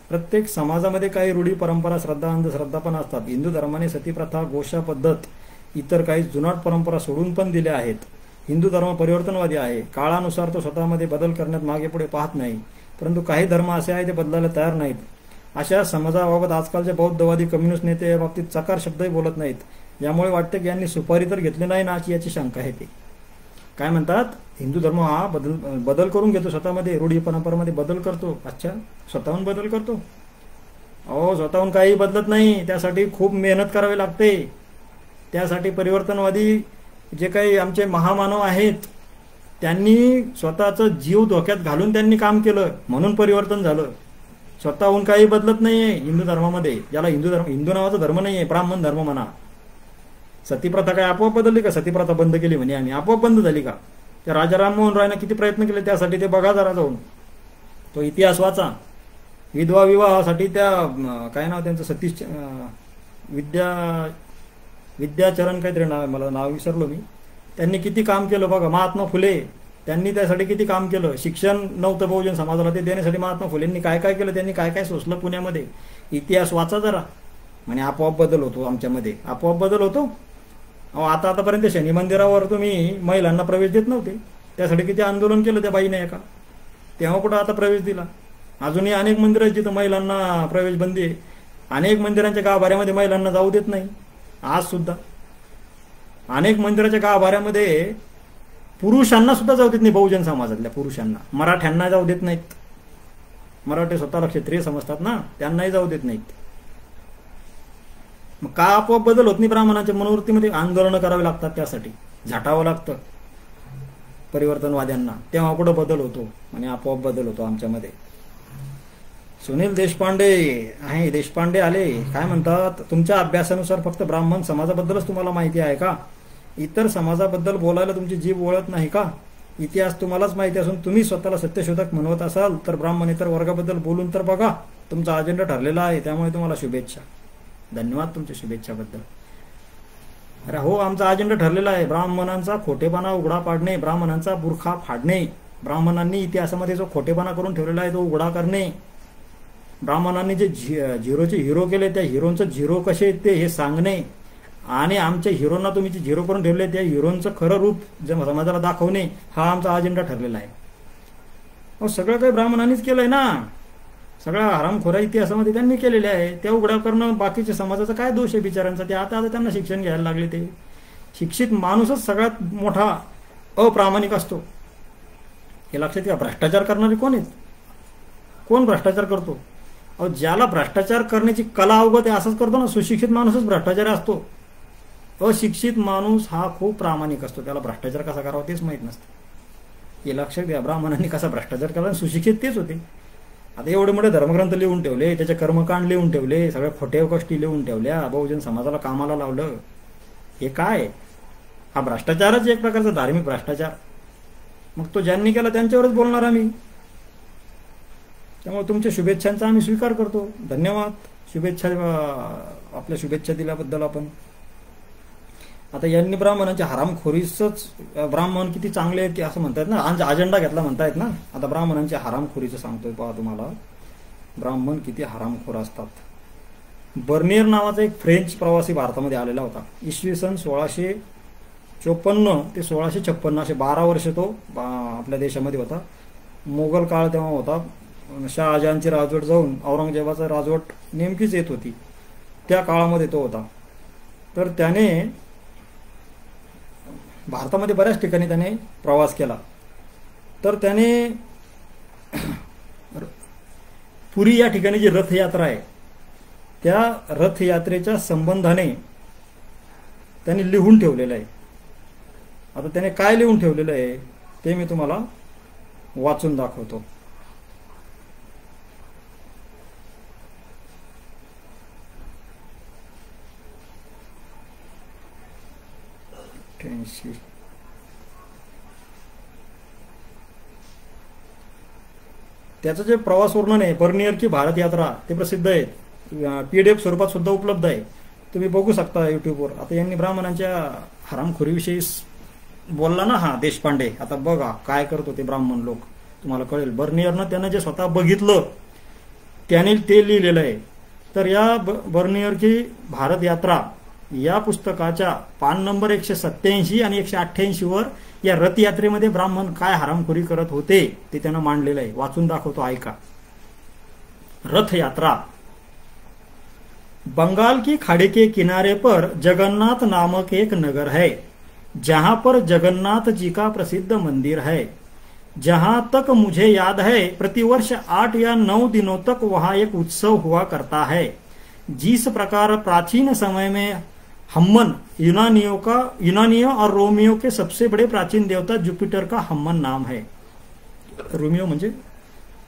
प्रत्येक समाजामध्ये काही रूढी परंपरा, श्रद्धा, अंधश्रद्धा पण असतात. हिंदू धर्माने सतीप्रथा, गोशा पद्धत, इतर काही जुनाट परंपरा सोडून पण दिल्या आहेत. हिंदू धर्म परिवर्तनवादी आहे. काळानुसार तो स्वतःमध्ये बदल करण्यात मागे पुढे पाहत नाही. परंतु काही धर्म असे आहे ते बदलायला तयार नाहीत. अशा समाजाबाबत आजकालचे बौद्धवादी, कम्युनिस्ट नेते या बाबतीत चकार शब्दही बोलत नाहीत. यामुळे वाटतं की यांनी सुपारी तर घेतली नाही ना, याची शंका आहे. ते काय म्हणतात, हिंदू धर्म हा बदल करून घेतो, स्वतःमध्ये रूढी परंपरामध्ये बदल करतो. अच्छा, स्वतःहून बदल करतो? अहो, स्वतःहून काही बदलत नाही. त्यासाठी खूप मेहनत करावी लागते. त्यासाठी परिवर्तनवादी जे काही आमचे महामानव आहेत त्यांनी स्वतःचा जीव धोक्यात घालून त्यांनी काम केलं, म्हणून परिवर्तन झालं. स्वतःहून काही बदलत नाहीये हिंदू धर्मामध्ये. ज्याला हिंदू नावाचा धर्म नाहीये, ब्राह्मण धर्म म्हणा. सतीप्रथा काय आपोआप बदलली का? सतीप्रथा बंद केली म्हणे आम्ही, आपोआप बंद झाली का? त्या राजा राममोहन रायनं किती प्रयत्न केले त्यासाठी, ते बघा जरा जाऊन. तो इतिहास वाचा. विधवा विवाहासाठी त्या काय नाव त्यांचं, सतीश विद्याचरण काहीतरी नाव आहे, मला नाव विसरलो मी. त्यांनी किती काम केलं बघा. महात्मा फुले त्यांनी त्यासाठी किती काम केलं. शिक्षण नव्हतं बहुजन समाजाला, ते देण्यासाठी महात्मा फुलेंनी काय काय केलं, त्यांनी काय काय सोसलं पुण्यामध्ये. इतिहास वाचा जरा. म्हणे आपोआप बदल होतो आमच्यामध्ये. आपोआप बदल होतो? अहो, आतापर्यंत शनी मंदिरावर तुम्ही महिलांना प्रवेश देत नव्हते. त्यासाठी किती आंदोलन केलं त्या बाईने एका. तेव्हा कुठं आता प्रवेश दिला? अजूनही अनेक मंदिरं आहेत जिथं महिलांना प्रवेश बंदी आहे. अनेक मंदिरांच्या गाभाऱ्यामध्ये महिलांना जाऊ देत नाही आज सुद्धा. अनेक मंदिराच्या गाभाऱ्यामध्ये पुरुषांना सुद्धा जाऊ देत नाही, बहुजन समाजातल्या पुरुषांना. मराठ्यांना जाऊ देत नाहीत. मराठी स्वतःला क्षत्रिय समजतात ना, त्यांनाही जाऊ देत नाहीत. मग का आपोआप बदल होत नाही ब्राह्मणांच्या मनोवृत्तीमध्ये? आंदोलनं करावी लागतात, त्यासाठी झाटावं लागतं परिवर्तनवाद्यांना, तेव्हा कुठं बदल होतो आणि आपोआप बदल होतो आमच्यामध्ये. सुनील देशपांडे आहे, देशपांडे आले, काय म्हणतात, तुमच्या अभ्यासानुसार फक्त ब्राह्मण समाजाबद्दलच तुम्हाला माहिती आहे का? इतर समाजाबद्दल बोलायला तुमची जीभ वळत नाही का? इतिहास तुम्हालाच माहिती असून तुम्ही स्वतःला सत्यशोधक म्हणवत असाल तर ब्राह्मण इतर वर्गाबद्दल बोलून तर बघा. तुमचा अजेंडा ठरलेला आहे, त्यामुळे तुम्हाला शुभेच्छा. धन्यवाद तुमच्या शुभेच्छाबद्दल. अरे हो, आमचा अजेंडा ठरलेला आहे. ब्राह्मणांचा खोटेपणा उघडा पाडणे, ब्राह्मणांचा बुरखा फाडणे, ब्राह्मणांनी इतिहासामध्ये जो खोटेपणा करून ठेवलेला आहे तो उघडा करणे, ब्राह्मणांनी जे झिरोचे हिरो केले त्या हिरोंचं झिरो कसे येते हे सांगणे, आणि आमच्या हिरोंना तुम्ही जे झिरो करून ठेवले त्या हिरोंचं खरं रूप समाजाला दाखवणे, हा आमचा अजेंडा ठरलेला आहे. सगळं काही ब्राह्मणांनीच केलंय ना, सगळ्या हरामखोऱ्या इतिहासामध्ये त्यांनी केलेले आहे. त्या उघड्या करणं बाकीच्या समाजाचा काय दोष आहे बिचारांचा? ते आता त्यांना शिक्षण घ्यायला लागले. ते शिक्षित माणूसच सगळ्यात मोठा अप्रामाणिक असतो, हे लक्षात घ्या. भ्रष्टाचार करणारे कोण आहेत? कोण भ्रष्टाचार करतो? ज्याला भ्रष्टाचार करण्याची कला अवगत आहे असंच करतो ना. सुशिक्षित माणूसच भ्रष्टाचारी असतो. अशिक्षित माणूस हा खूप प्रामाणिक असतो, त्याला भ्रष्टाचार कसा करावा तेच माहीत नसतं. हे लक्षात घ्या. ब्राह्मणांनी कसा भ्रष्टाचार केला, सुशिक्षित तेच होते. आता एवढे मोठे धर्मग्रंथ लिहून ठेवले, त्याचे कर्मकांड लिहून ठेवले, सगळ्या खोट्या गोष्टी लिहून ठेवल्या, बहुजन समाजाला कामाला लावलं. हे काय? हा भ्रष्टाचारच एक प्रकारचा धार्मिक भ्रष्टाचार. मग तो ज्यांनी केला त्यांच्यावरच बोलणार आम्ही. त्यामुळे तुमच्या शुभेच्छांचा आम्ही स्वीकार करतो. धन्यवाद शुभेच्छा, आपल्या शुभेच्छा दिल्याबद्दल आपण. आता यांनी ब्राह्मणांच्या हरामखोरीच, ब्राह्मण किती चांगले आहेत की असं म्हणतायत ना, अजेंडा घेतला म्हणतायत ना. आता ब्राह्मणांच्या हरामखोरीचं सांगतोय पहा तुम्हाला, ब्राह्मण किती हरामखोर असतात. बर्नियर नावाचा एक फ्रेंच प्रवासी भारतामध्ये आलेला होता. इसवी सन 1654 ते 1656 असे 12 वर्ष तो आपल्या देशामध्ये होता. मोगल काळ तेव्हा होता. शहाजहानची राजवट जाऊन औरंगजेबाचा राजवट नेमकीच येत होती, त्या काळामध्ये तो होता. तर त्याने भारतामध्ये बऱ्याच ठिकाणी त्याने प्रवास केला. तर त्याने पुरी या ठिकाणी जी रथयात्रा आहे त्या रथयात्रेच्या संबंधाने त्यांनी लिहून ठेवलेलं आहे. आता त्याने काय लिहून ठेवलेलं आहे ते मी तुम्हाला वाचून दाखवतो. त्याचं जे प्रवास वर्णन आहे, बर्नियर की भारत यात्रा, ते प्रसिद्ध आहे. PDF स्वरूपात सुद्धा उपलब्ध आहे, तुम्ही बघू शकता युट्यूबवर. आता यांनी ब्राह्मणांच्या हरामखोरीविषयी बोलला ना हा देशपांडे. आता बघा काय करतो ते ब्राह्मण लोक, तुम्हाला कळेल. बर्नियरनं त्यानं जे स्वतः बघितलं त्याने ते लिहिलेलं आहे. तर या बर्नियर की भारत यात्रा या पुस्तकाच्या पान नंबर 187 आणि 188 वर या रथयात्रेमध्ये ब्राह्मण काय हरामखोरी करत होते ते त्यानं मांडलेलं आहे. वाचून दाखवतो, ऐका. रथयात्रा. बंगाल की खाड़ी के किनारे पर जगन्नाथ नामक एक नगर है, जहां पर जगन्नाथ जी का प्रसिद्ध मंदिर है. जहां तक मुझे याद है प्रतिवर्ष 8 या 9 दिनों तक वहां एक उत्सव हुआ करता है. जिस प्रकार प्राचीन समय में हम्मन यूनानियों और रोमियो के सबसे बड़े प्राचीन देवता जुपिटर का हम्मन नाम है. रोमियो म्हणजे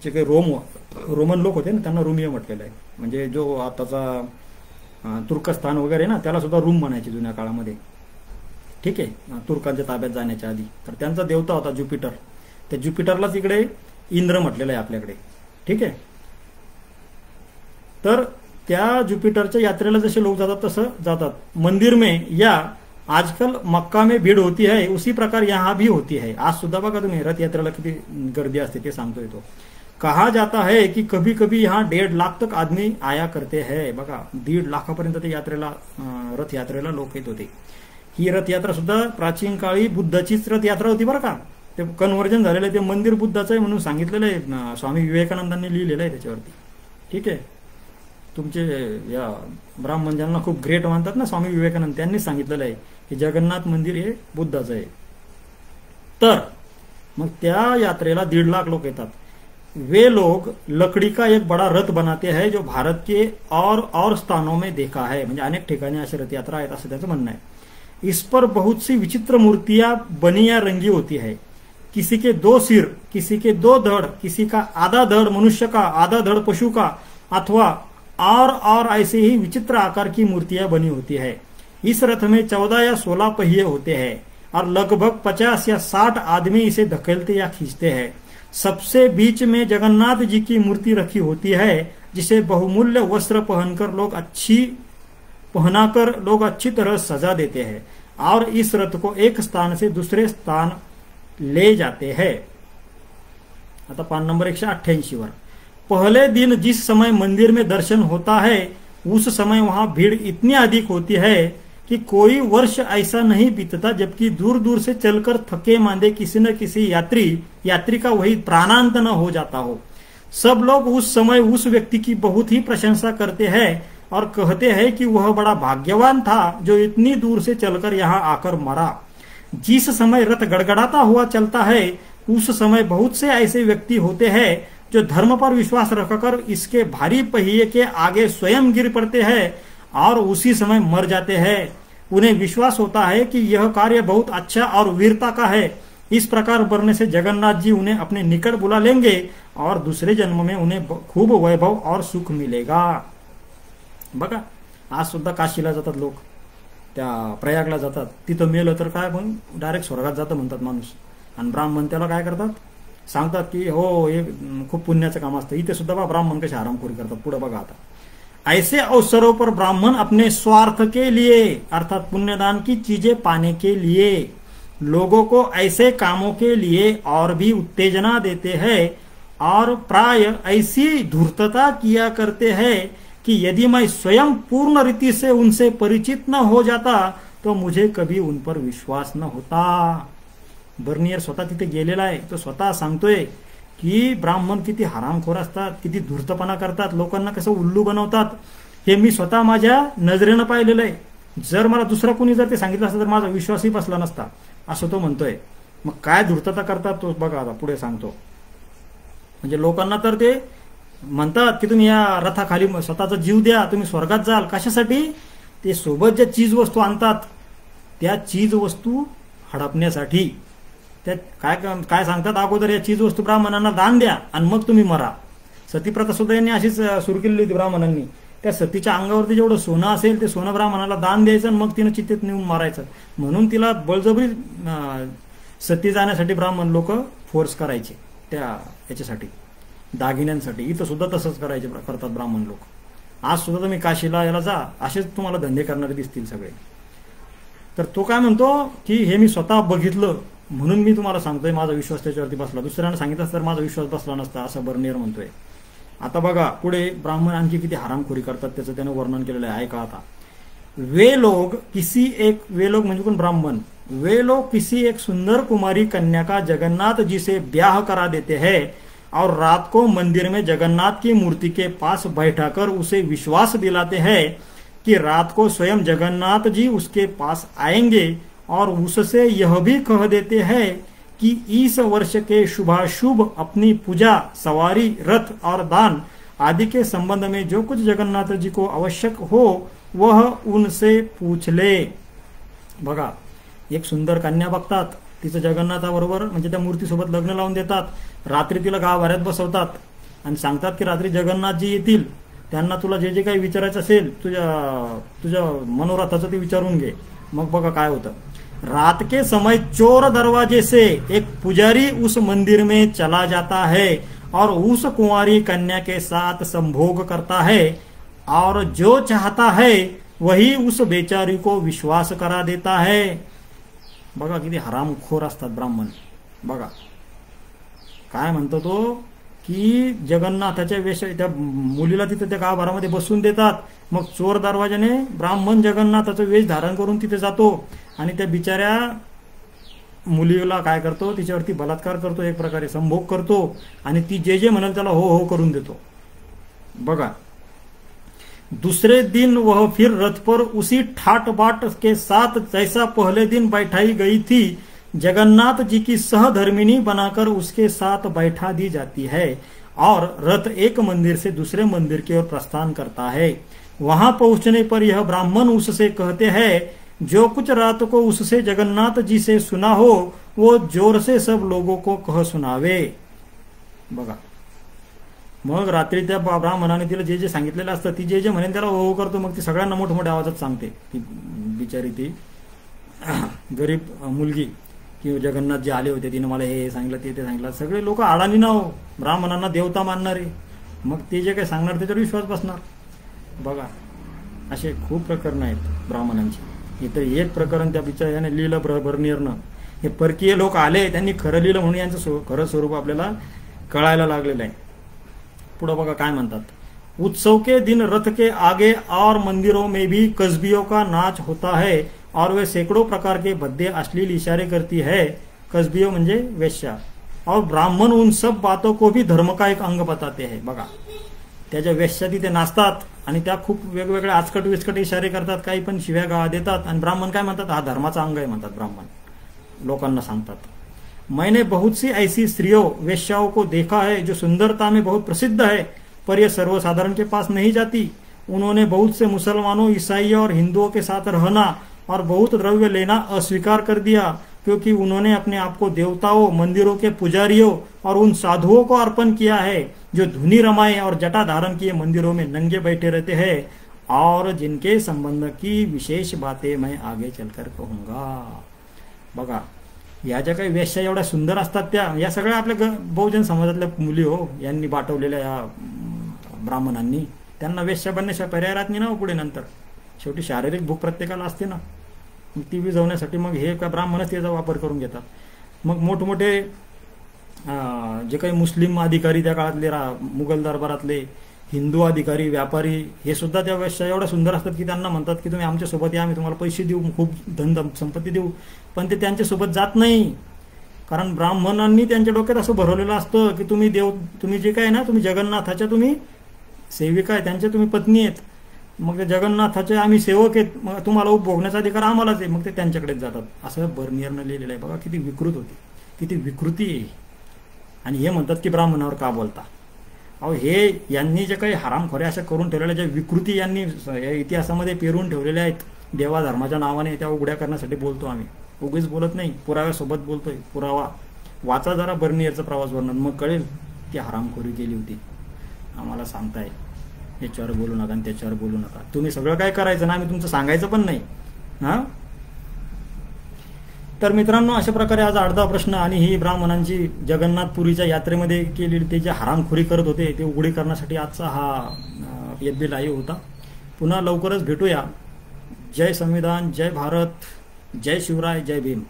जे काही रोमन लोक होते ना त्यांना रोमियो म्हटलेलं आहे. म्हणजे जो आताचा तुर्कस्तान वगैरे ना त्याला सुद्धा रूम म्हणायचे जुन्या काळामध्ये. ठीक आहे, तुर्कांच्या ताब्यात जाण्याच्या आधी. तर त्यांचा देवता होता ज्युपिटर. त्या ज्युपिटरलाच इकडे इंद्र म्हटलेलं आहे आपल्याकडे. ठीक आहे. तर त्या ज्युपिटरच्या यात्रेला जसे लोक जातात तसं जातात. मंदिर में या आजकल मक्का में भीड़ होती है उसी प्रकार यहाँ भी होती है. आज सुद्धा बघा तुम्ही रथ यात्रेला किती गर्दी असते ते सांगतोय तो. कहा जाता है कि कभी कभी यहाँ 1.5 लाख तक आदमी आया करते हैं. बघा 1.5 लाखापर्यंत ते यात्रेला रथ यात्रेला लोक येत होते. ही रथयात्रा सुद्धा प्राचीन काळी बुद्धाचीच रथयात्रा होती बरं का. ते कन्व्हर्जन झालेलं आहे, ते मंदिर बुद्धाचं आहे म्हणून सांगितलेलं आहे. स्वामी विवेकानंदांनी लिहिलेलं आहे त्याच्यावरती. ठीक आहे. तुमचे या ब्राह्मण ज्यांना खूप ग्रेट मानतात ना स्वामी विवेकानंद, त्यांनी सांगितलेलं आहे की जगन्नाथ मंदिर हे बुद्धाचं आहे. तर मग त्या यात्रेला 1.5 लाख लोक येतात। वे लोग लकड़ी का एक बड़ा रथ बनाते हैं जो भारत के और स्थानों में देखा है, म्हणजे अनेक ठिकाणी अशी रथ यात्रा आहेत असं त्याचं म्हणणं आहे। इस पर बहुत सी विचित्र मूर्तियां बनी या रंगी होती है, किसी के 2 सिर, किसी के 2 धड़, किसी का आधा धड़ मनुष्य का, आधा धड़ पशु का, अथवा और ऐसे ही विचित्र आकार की मूर्तियां बनी होती है। इस रथ में 14 या 16 पहिए होते हैं और लगभग 50 या 60 आदमी इसे धकेलते या खींचते हैं। सबसे बीच में जगन्नाथ जी की मूर्ति रखी होती है, जिसे बहुमूल्य वस्त्र पहनाकर लोग अच्छी तरह सजा देते हैं और इस रथ को एक स्थान से दूसरे स्थान ले जाते हैं। आता पान नंबर 188 वर, पहले दिन जिस समय मंदिर में दर्शन होता है उस समय वहां भीड़ इतनी अधिक होती है कि कोई वर्ष ऐसा नहीं बीतता जबकि दूर दूर से चलकर थके मांदे किसी न किसी यात्री का वही प्राणांत न हो जाता हो। सब लोग उस समय उस व्यक्ति की बहुत ही प्रशंसा करते हैं और कहते हैं कि वह बड़ा भाग्यवान था जो इतनी दूर से चलकर यहाँ आकर मरा। जिस समय रथ गड़गड़ाता हुआ चलता है उस समय बहुत से ऐसे व्यक्ति होते हैं जो धर्म पर विश्वास रखकर इसके भारी पहिए के आगे स्वयं गिर पड़ते हैं और उसी समय मर जाते हैं। उन्हें विश्वास होता है कि यह कार्य बहुत अच्छा और वीरता का है। इस प्रकार मरने से जगन्नाथ जी उन्हें अपने निकट बुला लेंगे और दूसरे जन्म में उन्हें खूप वैभव और सुख मिलेगा। बघा, आज सुद्धा काशीला जातात लोक, त्या प्रयागला जातात, तिथं मेलं तर काय मग डायरेक्ट स्वर्गात जातं म्हणतात माणूस, आणि ब्राह्मण त्याला काय करतात, सांगतात की हो हे खूप पुण्याचं काम असतं। इथे सुद्धा बा ब्राह्मण कसे हरामखोरी करतात, पुढे बघा आता। ऐसे अवसरों पर ब्राह्मण अपने स्वार्थ के लिए अर्थात पुण्यदान की चीजें पाने के लिए लोगों को ऐसे कामों के लिए और भी उत्तेजना देते हैं और प्राय ऐसी धूर्तता किया करते हैं कि यदि मैं स्वयं पूर्ण रीति से उनसे परिचित न हो जाता तो मुझे कभी उन पर विश्वास न होता। बर्नियर स्वतः तिथे गेलेला आहे, तो स्वतः सांगतोय की ब्राह्मण किती हरामखोर असतात, किती धूर्तपणा करतात, लोकांना कसं उल्लू बनवतात, हे मी स्वतः माझ्या नजरेनं पाहिलेलं आहे। जर मला दुसरा कोणी जर ते सांगितलं असतं तर माझा विश्वासही बसला नसता, असं तो म्हणतोय। मग काय धूर्तता करतात तो बघा, आता पुढे सांगतो। म्हणजे लोकांना तर ते म्हणतात की तुम्ही या रथाखाली स्वतःचा जीव द्या, तुम्ही स्वर्गात जाल। कशासाठी? ते सोबत ज्या चीज वस्तू आणतात त्या चीज वस्तू हडपण्यासाठी। त्या काय सांगतात, अगोदर या चीज वस्तू ब्राह्मणांना दान द्या आणि मग तुम्ही मरा। सतीप्रथा सुद्धा यांनी अशीच सुरू केलेली होती ब्राह्मणांनी। त्या सतीच्या अंगावरती जेवढं सोनं असेल ते सोनं ब्राह्मणाला दान द्यायचं आणि मग तिनं चितेत नेऊन मारायचं, म्हणून तिला बळजबरी सती जाण्यासाठी ब्राह्मण लोक फोर्स करायचे त्या याच्यासाठी, दागिन्यांसाठी। इथं सुद्धा तसंच करतात ब्राह्मण लोक। आज सुद्धा तुम्ही काशीला याला जा, असेच तुम्हाला धंदे करणारे दिसतील सगळे। तर तो काय म्हणतो की हे मी स्वतः बघितलं म्हणून मी तुम्हाला सांगतोय, माझा विश्वास त्याच्यावरती बसला, दुसऱ्यांना सांगितलं तर माझा विश्वास बसला नसता, असं बर्नियर म्हणतोय। आता बघा पुढे ब्राह्मण आणखी किती हरामखोरी करतात त्याचं त्याने वर्णन केलेलं आहे। ऐका आता, वे लोग म्हणजे कोण, ब्राह्मण। वे लोग किसी एक सुंदर कुमारी कन्या का जगन्नाथ जी से ब्याह करा देते हैं और रात को मंदिर में जगन्नाथ की मूर्ति के पास बैठाकर उसे विश्वास दिलाते हैं कि रात को स्वयं जगन्नाथ जी उसके पास आएंगे और उससे यह भी कह देते हैं कि इस वर्ष के शुभाशुभ अपनी पूजा, सवारी, रथ और दान आदि के संबंध में जो कुछ जगन्नाथ जी को आवश्यक हो वह उनसे पूछ ले। बघा, एक सुंदर कन्या बघतात, तिचं जगन्नाथाबरोबर म्हणजे त्या मूर्तीसोबत लग्न लावून देतात, रात्री तिला गाभाऱ्यात बसवतात आणि सांगतात की रात्री जगन्नाथजी येतील, त्यांना तुला जे जे काही विचारायचं असेल तुझ्या मनोरथाचं ते विचारून घे। मग बघा काय होतं, रात के समय चोर दरवाजे से एक पुजारी उस मंदिर में चला जाता है और उस कुंवारी कन्या के साथ संभोग करता है और जो चाहता है वही उस बेचारी को विश्वास करा देता है। बघा किती हरामखोर असतात ब्राह्मण। बघा काय म्हणतो तो की जगन्नाथाच्या वेश त्या मुलीला तिथे त्या गाभारामध्ये बसून देतात, मग चोर दरवाजाने ब्राह्मण जगन्नाथाचा वेश धारण करून तिथे जातो आणि त्या बिचाऱ्या मुलीला काय करतो, तिच्यावरती बलात्कार करतो, एक प्रकारे संभोग करतो आणि ती जे जे म्हणाल त्याला हो हो करून देतो। बघा, दूसरे दिन वह फिर रथ पर उसी ठाट बाट के साथ जैसा पहले दिन बैठाई गई थी जगन्नाथ जी की सहधर्मिणी बनाकर उसके साथ बैठा दी जाती है और रथ एक मंदिर से दूसरे मंदिर की ओर प्रस्थान करता है। वहां पहुंचने पर यह ब्राह्मण उससे कहते हैं, जो कुछ रात को उससे जगन्नाथ जी से सुना हो वो जोर से सब लोगों को कह सुनावे। बघा, मग रात्री त्या ब्राह्मणाने तिला जे जे सांगितलेलं असतं ती जे जे म्हणेन त्याला हो करतो, मग ती सगळ्यांना मोठमोठ्या आवाजात सांगते। ती बिचारी ती गरीब मुलगी की जगन्नाथ जे आले होते तिने मला हे सांगितलं ते सांगितलं। सगळे लोक आडाणी ना हो, ब्राह्मणांना देवता मानणारे, मग ते जे काही सांगणार त्याच्यावर विश्वास बसणार। बघा, असे खूप प्रकरण आहेत ब्राह्मणांची। इथं एक प्रकरण त्या बिचाऱ्याने लिहिलं बर्नियरनं, हे परकीय लोक आले त्यांनी खरं लिहिलं म्हणून यांचं खरं स्वरूप आपल्याला कळायला लागलेलं आहे। पुढे बघा काय म्हणतात, उत्सव के दिन रथ के आगे और मंदिरों में भी कस्बियों का नाच होता है और वे सैकड़ों प्रकार के भद्दे अश्लील इशारे करती है। कस्बियों म्हणजे वेश्या। और ब्राह्मण उन सब बातों को भी धर्म का एक अंग बताते हैं। बघा, त्याच्या वेश्या तिथे नाचतात आणि त्या खूप वेगवेगळे आचकट विचकट इशारे करतात, काही पण शिव्या गाळा देतात आणि ब्राह्मण काय म्हणतात, हा धर्माचा अंग आहे म्हणतात। ब्राह्मण लोकांना सांगतात, मैंने बहुत सी ऐसी स्त्रियों वेश्याओं को देखा है जो सुंदरता में बहुत प्रसिद्ध है, पर यह सर्वसाधारण के पास नहीं जाती। उन्होंने बहुत से मुसलमानों, ईसाइयों और हिंदुओं के साथ रहना और बहुत द्रव्य लेना अस्वीकार कर दिया, क्योंकि उन्होंने अपने आप को देवताओं, मंदिरों के पुजारियों और उन साधुओं को अर्पण किया है जो धुनी रमाए और जटा धारण किए मंदिरों में नंगे बैठे रहते हैं और जिनके संबंध की विशेष बातें मैं आगे चलकर कहूंगा। बघा, या ज्या काही वेश्या एवढ्या सुंदर असतात त्या या सगळ्या आपल्या बहुजन समाजातल्या मुली हो, यांनी बाटवलेल्या या ब्राह्मणांनी। त्यांना वेश्या बनण्याशिवाय पर्याय राहत नाही ना पुढे नंतर। शेवटी शारीरिक भूक प्रत्येकाला असते ना, मग ती विजवण्यासाठी मग हे का ब्राह्मणच त्याचा वापर करून घेतात। मग मोठमोठे जे काही मुस्लिम अधिकारी त्या काळातले मुघल दरबारातले, हिंदू अधिकारी, व्यापारी, हे सुद्धा त्या वेश्या एवढ्या सुंदर असतात की त्यांना म्हणतात की तुम्ही आमच्या सोबत या, आम्ही तुम्हाला पैसे देऊ, खूप धन संपत्ती देऊ, पण ते त्यांच्या सोबत जात नाही। कारण ब्राह्मणांनी त्यांच्या डोक्यात असं भरवलेलं असतं की तुम्ही जे काय ना, तुम्ही जगन्नाथाच्या तुम्ही सेविका आहे, त्यांच्या तुम्ही पत्नी आहेत, मग ते जगन्नाथाचे आम्ही सेवक आहेत, मग तुम्हाला उपभोगण्याचा अधिकार आम्हालाच आहे, मग ते त्यांच्याकडेच जातात। असं बर्नियरनं लिहिलेलं आहे। बघा किती विकृत होती, किती विकृती आहे। आणि हे म्हणतात की ब्राह्मणावर का बोलता। अहो, हे यांनी जे काही हरामखोऱ्या अशा करून ठेवलेल्या ज्या विकृती यांनी इतिहासामध्ये पेरून ठेवलेल्या आहेत देवा धर्माच्या नावाने, त्या उघड्या करण्यासाठी बोलतो आम्ही। उगीच बोलत नाही, पुराव्यासोबत बोलतोय। पुरावा वाचा जरा बर्नियरचं प्रवास वर्णन, मग कळेल की हरामखोरी केली होती। आम्हाला सांगताय याच्यावर बोलू नका आणि त्याच्यावर बोलू नका, तुम्ही सगळं काय करायचं ना, आम्ही तुमचं सांगायचं पण नाही हा। तर मित्रांनो, अशा प्रकारे आज 8 प्रश्न आणि ही ब्राह्मणांची जगन्नाथपुरीच्या यात्रेमध्ये केलेली ते जे हरामखोरी करत होते ते उघडी करण्यासाठी आजचा हा FB लाईव्ह होता। पुन्हा लवकरच भेटूया। जय संविधान, जय भारत, जय शिवराय, जय भीम।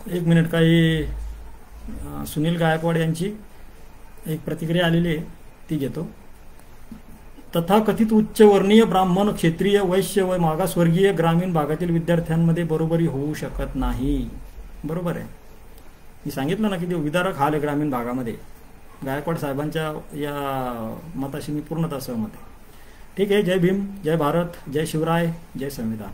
एक मिनिट, काही सुनील गायकवाड यांची एक प्रतिक्रिया आलेली आहे ती घेतो। तथाकथित उच्चवर्णीय ब्राह्मण, क्षत्रिय, वैश्य व मागासवर्गीय ग्रामीण भागातील विद्यार्थ्यांमध्ये बरोबरी होऊ शकत नाही। बरोबर आहे, मी सांगितलं ना की विदारक हाल आहे ग्रामीण भागामध्ये। गायकवाड साहेबांच्या या मताशी मी पूर्णतः सहमत आहे। ठीक आहे, जय भीम, जय भारत, जय शिवराय, जय संविधान।